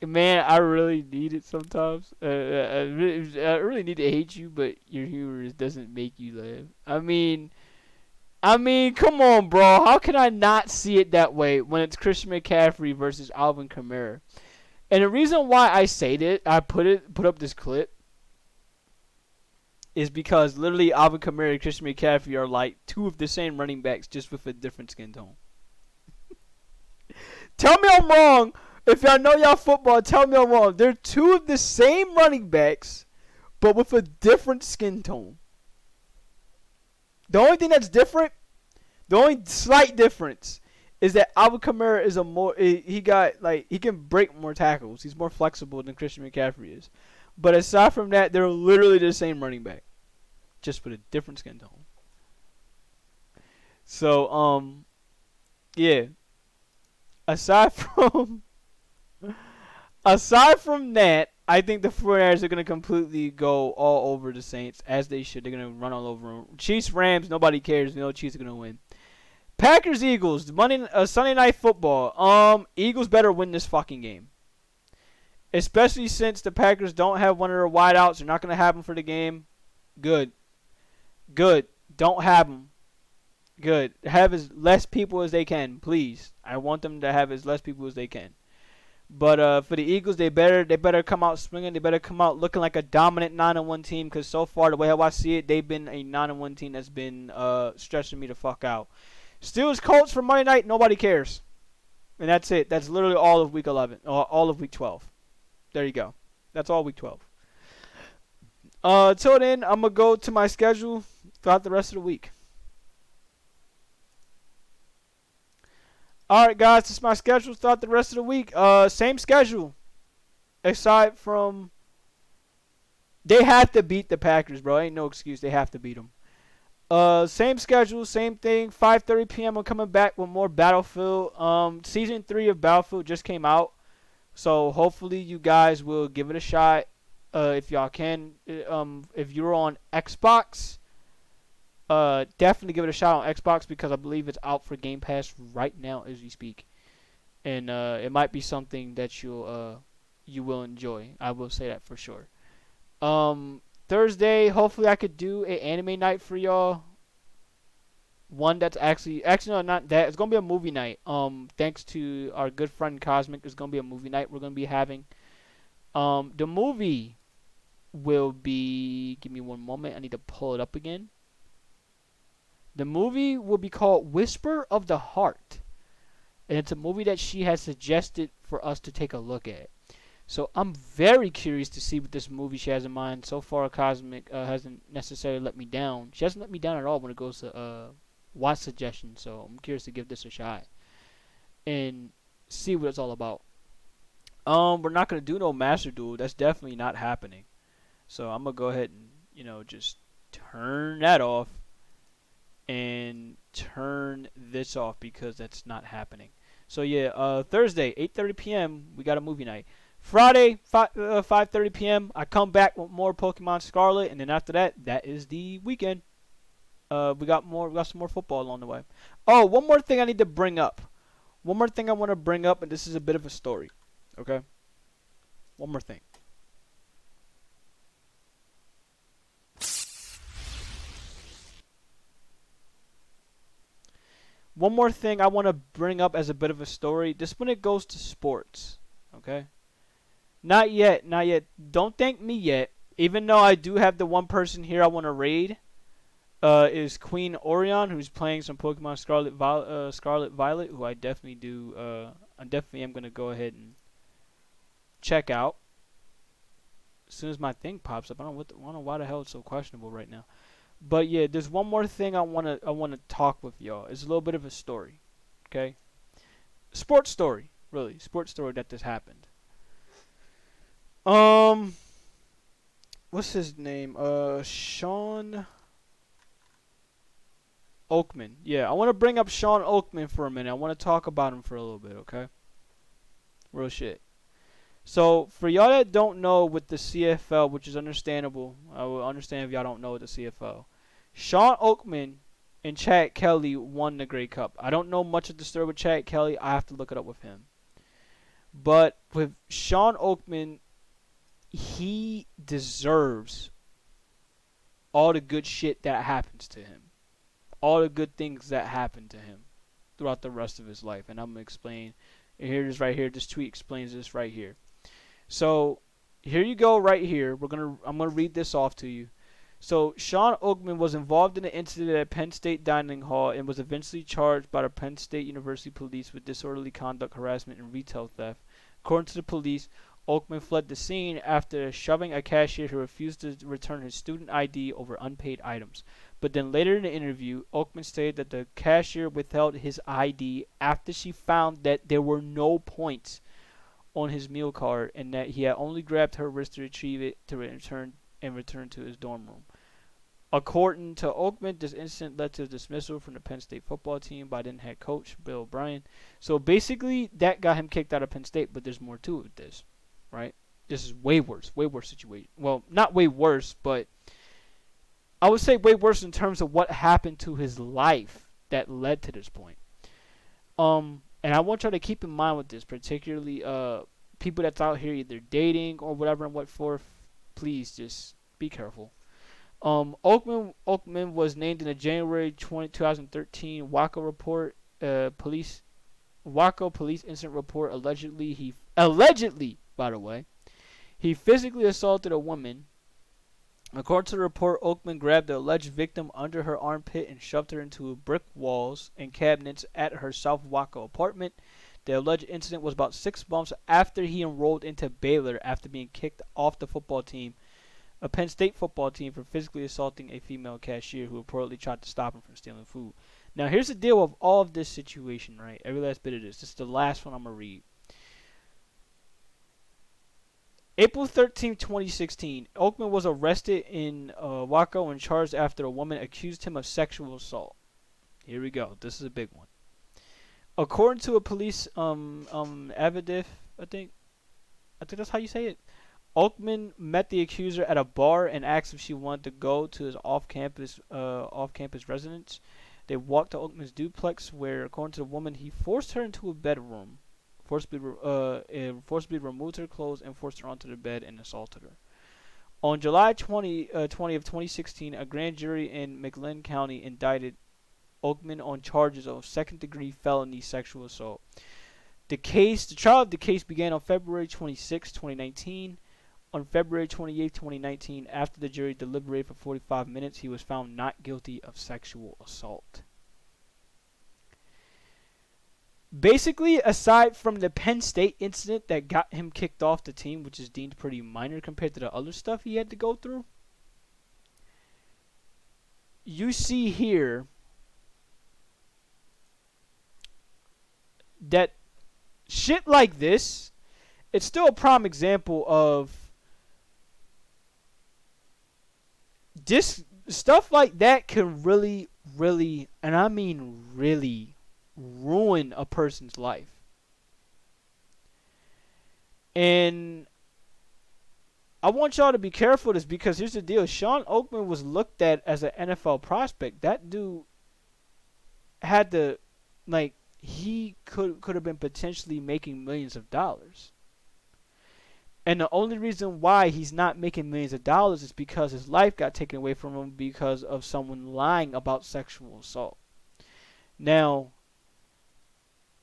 Man, I really need it sometimes. I really need to hate you, but your humor doesn't make you laugh. I mean, come on, bro. How can I not see it that way when it's Christian McCaffrey versus Alvin Kamara? And the reason why I say that, I put up this clip, is because literally Alvin Kamara and Christian McCaffrey are like two of the same running backs, just with a different skin tone. Tell me I'm wrong. If y'all know y'all football, tell me I'm wrong. They're two of the same running backs, but with a different skin tone. The only thing that's different, the only slight difference, is that Alvin Kamara is he can break more tackles. He's more flexible than Christian McCaffrey is. But aside from that, they're literally the same running back, just with a different skin tone. So yeah. Aside from that, I think the 49ers are going to completely go all over the Saints, as they should. They're going to run all over them. Chiefs, Rams, nobody cares. We know Chiefs are going to win. Packers, Eagles, Sunday Night Football. Eagles better win this fucking game. Especially since the Packers don't have one of their wideouts. They're not going to have them for the game. Good. Don't have them. Good. Have as less people as they can, please. I want them to have as less people as they can. But for the Eagles, they better come out swinging. They better come out looking like a dominant 9-1 team. Because so far, the way how I see it, they've been a 9-1 team that's been stressing me the fuck out. Steelers, Colts for Monday night. Nobody cares. And that's it. That's literally all of week 11. Or all of week 12. There you go. That's all week 12. Till then, I'm going to go to my schedule throughout the rest of the week. Alright, guys, this is my schedule throughout the rest of the week. Same schedule. Aside from, they have to beat the Packers, bro. Ain't no excuse. They have to beat them. Same schedule, same thing. 5:30 p.m. I'm coming back with more Battlefield. Season 3 of Battlefield just came out. So hopefully you guys will give it a shot. If y'all can. If you're on Xbox, definitely give it a shot on Xbox, because I believe it's out for Game Pass right now as we speak, and it might be something that you will enjoy. I will say that for sure. Thursday, hopefully I could do an anime night for y'all. One that's actually no, not that. It's gonna be a movie night. Thanks to our good friend Cosmic, it's gonna be a movie night we're gonna be having. The movie will be. Give me one moment. I need to pull it up again. The movie will be called Whisper of the Heart. And it's a movie that she has suggested for us to take a look at. So I'm very curious to see what this movie she has in mind. So far, Cosmic hasn't necessarily let me down. She hasn't let me down at all when it goes to watch suggestions. So I'm curious to give this a shot and see what it's all about. We're not going to do no Master Duel. That's definitely not happening. So I'm going to go ahead and, just turn that off. And turn this off, because that's not happening. So yeah, Thursday, 8:30 p.m. we got a movie night. Friday, 5:30 p.m. I come back with more Pokemon Scarlet, and then after that, that is the weekend. We got some more football along the way. Oh, one more thing I need to bring up. One more thing I want to bring up, and this is a bit of a story. Okay. One more thing. One more thing I want to bring up as a bit of a story. This when it goes to sports. Okay? Not yet. Don't thank me yet. Even though I do have the one person here I want to raid. Is Queen Orion, who's playing some Pokemon Scarlet Violet, who I definitely do. I definitely am going to go ahead and check out. As soon as my thing pops up. I don't know why the hell it's so questionable right now. But yeah, there's one more thing I wanna talk with y'all. It's a little bit of a story, okay? Sports story, really, sports story that just happened. What's his name? Sean Oakman. Yeah, I want to bring up Sean Oakman for a minute. I want to talk about him for a little bit, okay? Real shit. So, for y'all that don't know with the CFL, which is understandable, I will understand if y'all don't know with the CFL. Sean Oakman and Chad Kelly won the Grey Cup. I don't know much of the story with Chad Kelly. I have to look it up with him. But with Sean Oakman, he deserves all the good shit that happens to him, all the good things that happen to him throughout the rest of his life. And I'm gonna explain. Here it is right here. This tweet explains this right here. So here you go right here. I'm gonna read this off to you. So Sean Oakman was involved in an incident at Penn State Dining Hall and was eventually charged by the Penn State University Police with disorderly conduct, harassment, and retail theft. According to the police, Oakman fled the scene after shoving a cashier who refused to return his student ID over unpaid items. But then later in the interview, Oakman stated that the cashier withheld his ID after she found that there were no points on his meal card and that he had only grabbed her wrist to retrieve it to return to his dorm room. According to Oakman, this incident led to a dismissal from the Penn State football team by then head coach Bill O'Brien. So basically, that got him kicked out of Penn State, but there's more to it with this, right? This is way worse situation. Well, not way worse, but I would say way worse in terms of what happened to his life that led to this point. And I want y'all to keep in mind with this, particularly people that's out here either dating or whatever and what for. Please just be careful. Oakman was named in the January 2013 Waco report, Waco police incident report. Allegedly, by the way, he physically assaulted a woman. According to the report, Oakman grabbed the alleged victim under her armpit and shoved her into brick walls and cabinets at her South Waco apartment. The alleged incident was about 6 months after he enrolled into Baylor after being kicked off the football team, a Penn State football team, for physically assaulting a female cashier who reportedly tried to stop him from stealing food. Now, here's the deal with all of this situation, right? Every last bit of this. This is the last one I'm going to read. April 13, 2016, Oakman was arrested in Waco and charged after a woman accused him of sexual assault. Here we go. This is a big one. According to a police affidavit, I think that's how you say it. Oakman met the accuser at a bar and asked if she wanted to go to his off-campus residence. They walked to Oakman's duplex, where, according to the woman, he forced her into a bedroom, forcibly removed her clothes and forced her onto the bed and assaulted her. On July 20 of 2016, a grand jury in McLean County indicted Oakman on charges of second-degree felony sexual assault. The trial of the case began on February 26, 2019. On February 28, 2019, after the jury deliberated for 45 minutes, he was found not guilty of sexual assault. Basically, aside from the Penn State incident that got him kicked off the team, which is deemed pretty minor compared to the other stuff he had to go through, you see here that shit like this, it's still a prime example of this stuff like that can really, really, and I mean really, ruin a person's life. And I want y'all to be careful of this, because here's the deal. Sean Oakman was looked at as an NFL prospect. That dude had to, like, he could have been potentially making millions of dollars. And the only reason why he's not making millions of dollars is because his life got taken away from him because of someone lying about sexual assault. Now,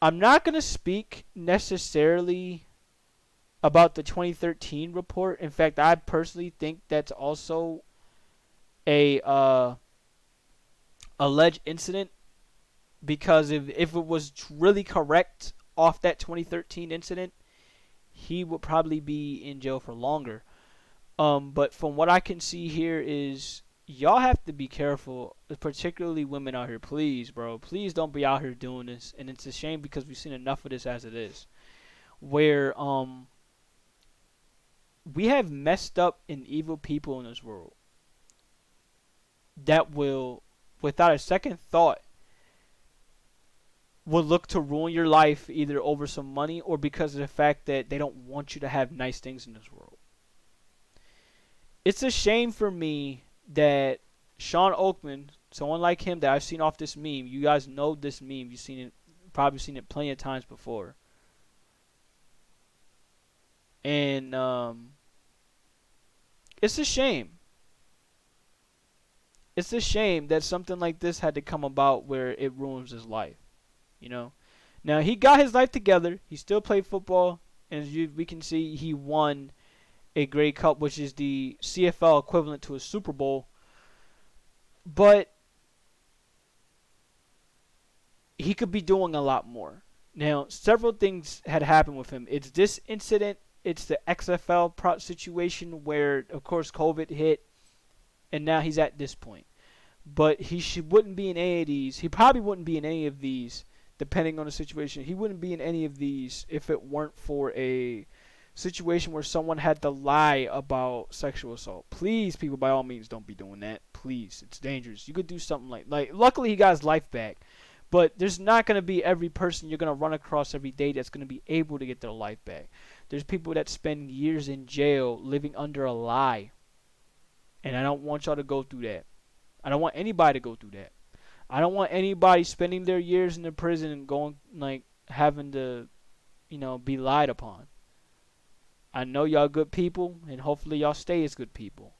I'm not going to speak necessarily about the 2013 report. In fact, I personally think that's also a alleged incident, because if it was really correct off that 2013 incident, he would probably be in jail for longer. But from what I can see here is, y'all have to be careful, particularly women out here. Please, bro. Please don't be out here doing this. And it's a shame, because we've seen enough of this as it is. Where we have messed up and evil people in this world that will, without a second thought, will look to ruin your life either over some money or because of the fact that they don't want you to have nice things in this world. It's a shame for me that Sean Oakman, someone like him that I've seen off this meme, you guys know this meme, you've seen it, probably seen it plenty of times before, And it's a shame. It's a shame that something like this had to come about where it ruins his life. You know. Now he got his life together. He still played football, and we can see, he won a Grey Cup, which is the CFL equivalent to a Super Bowl. But he could be doing a lot more. Now, several things had happened with him. It's this incident. It's the XFL situation where, of course, COVID hit, and now he's at this point. But wouldn't be in any of these. He probably wouldn't be in any of these, depending on the situation. He wouldn't be in any of these if it weren't for a situation where someone had to lie about sexual assault. Please, people, by all means, don't be doing that. Please, it's dangerous. You could do something like luckily he got his life back. But there's not going to be every person you're going to run across every day that's going to be able to get their life back. There's people that spend years in jail living under a lie. And I don't want y'all to go through that. I don't want anybody to go through that. I don't want anybody spending their years in the prison and going, having to, be lied upon. I know y'all good people, and hopefully y'all stay as good people.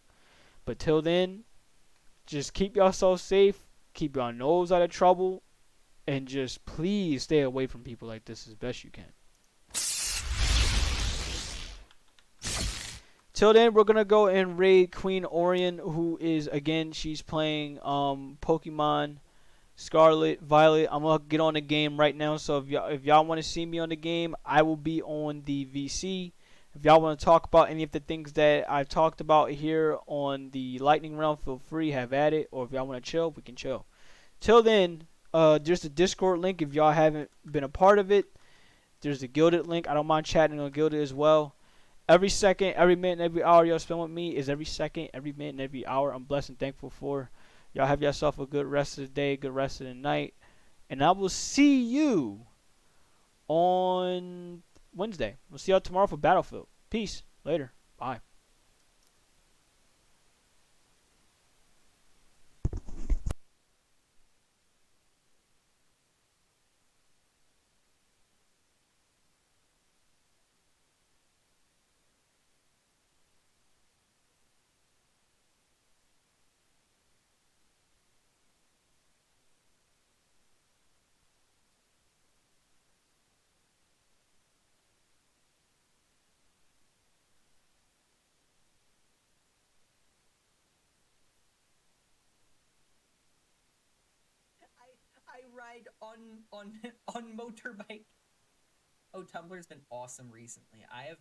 But till then, just keep yourself safe, keep your nose out of trouble, and just please stay away from people like this as best you can. Till then, we're gonna go and raid Queen Orion, who is, again, she's playing Pokemon Scarlet Violet. I'm gonna get on the game right now, so if y'all want to see me on the game, I will be on the VC. If y'all want to talk about any of the things that I've talked about here on the Lightning Round, feel free, have at it. Or if y'all want to chill, we can chill. Till then, there's a Discord link if y'all haven't been a part of it. There's the Gilded link. I don't mind chatting on Gilded as well. Every second, every minute, every hour y'all spend with me is every second, every minute, every hour I'm blessed and thankful for. Y'all have yourself a good rest of the day, good rest of the night. And I will see you on Wednesday. We'll see y'all tomorrow for Battlefield. Peace. Later. Bye. I ride on on motorbike. Oh, Tumblr's been awesome recently. I have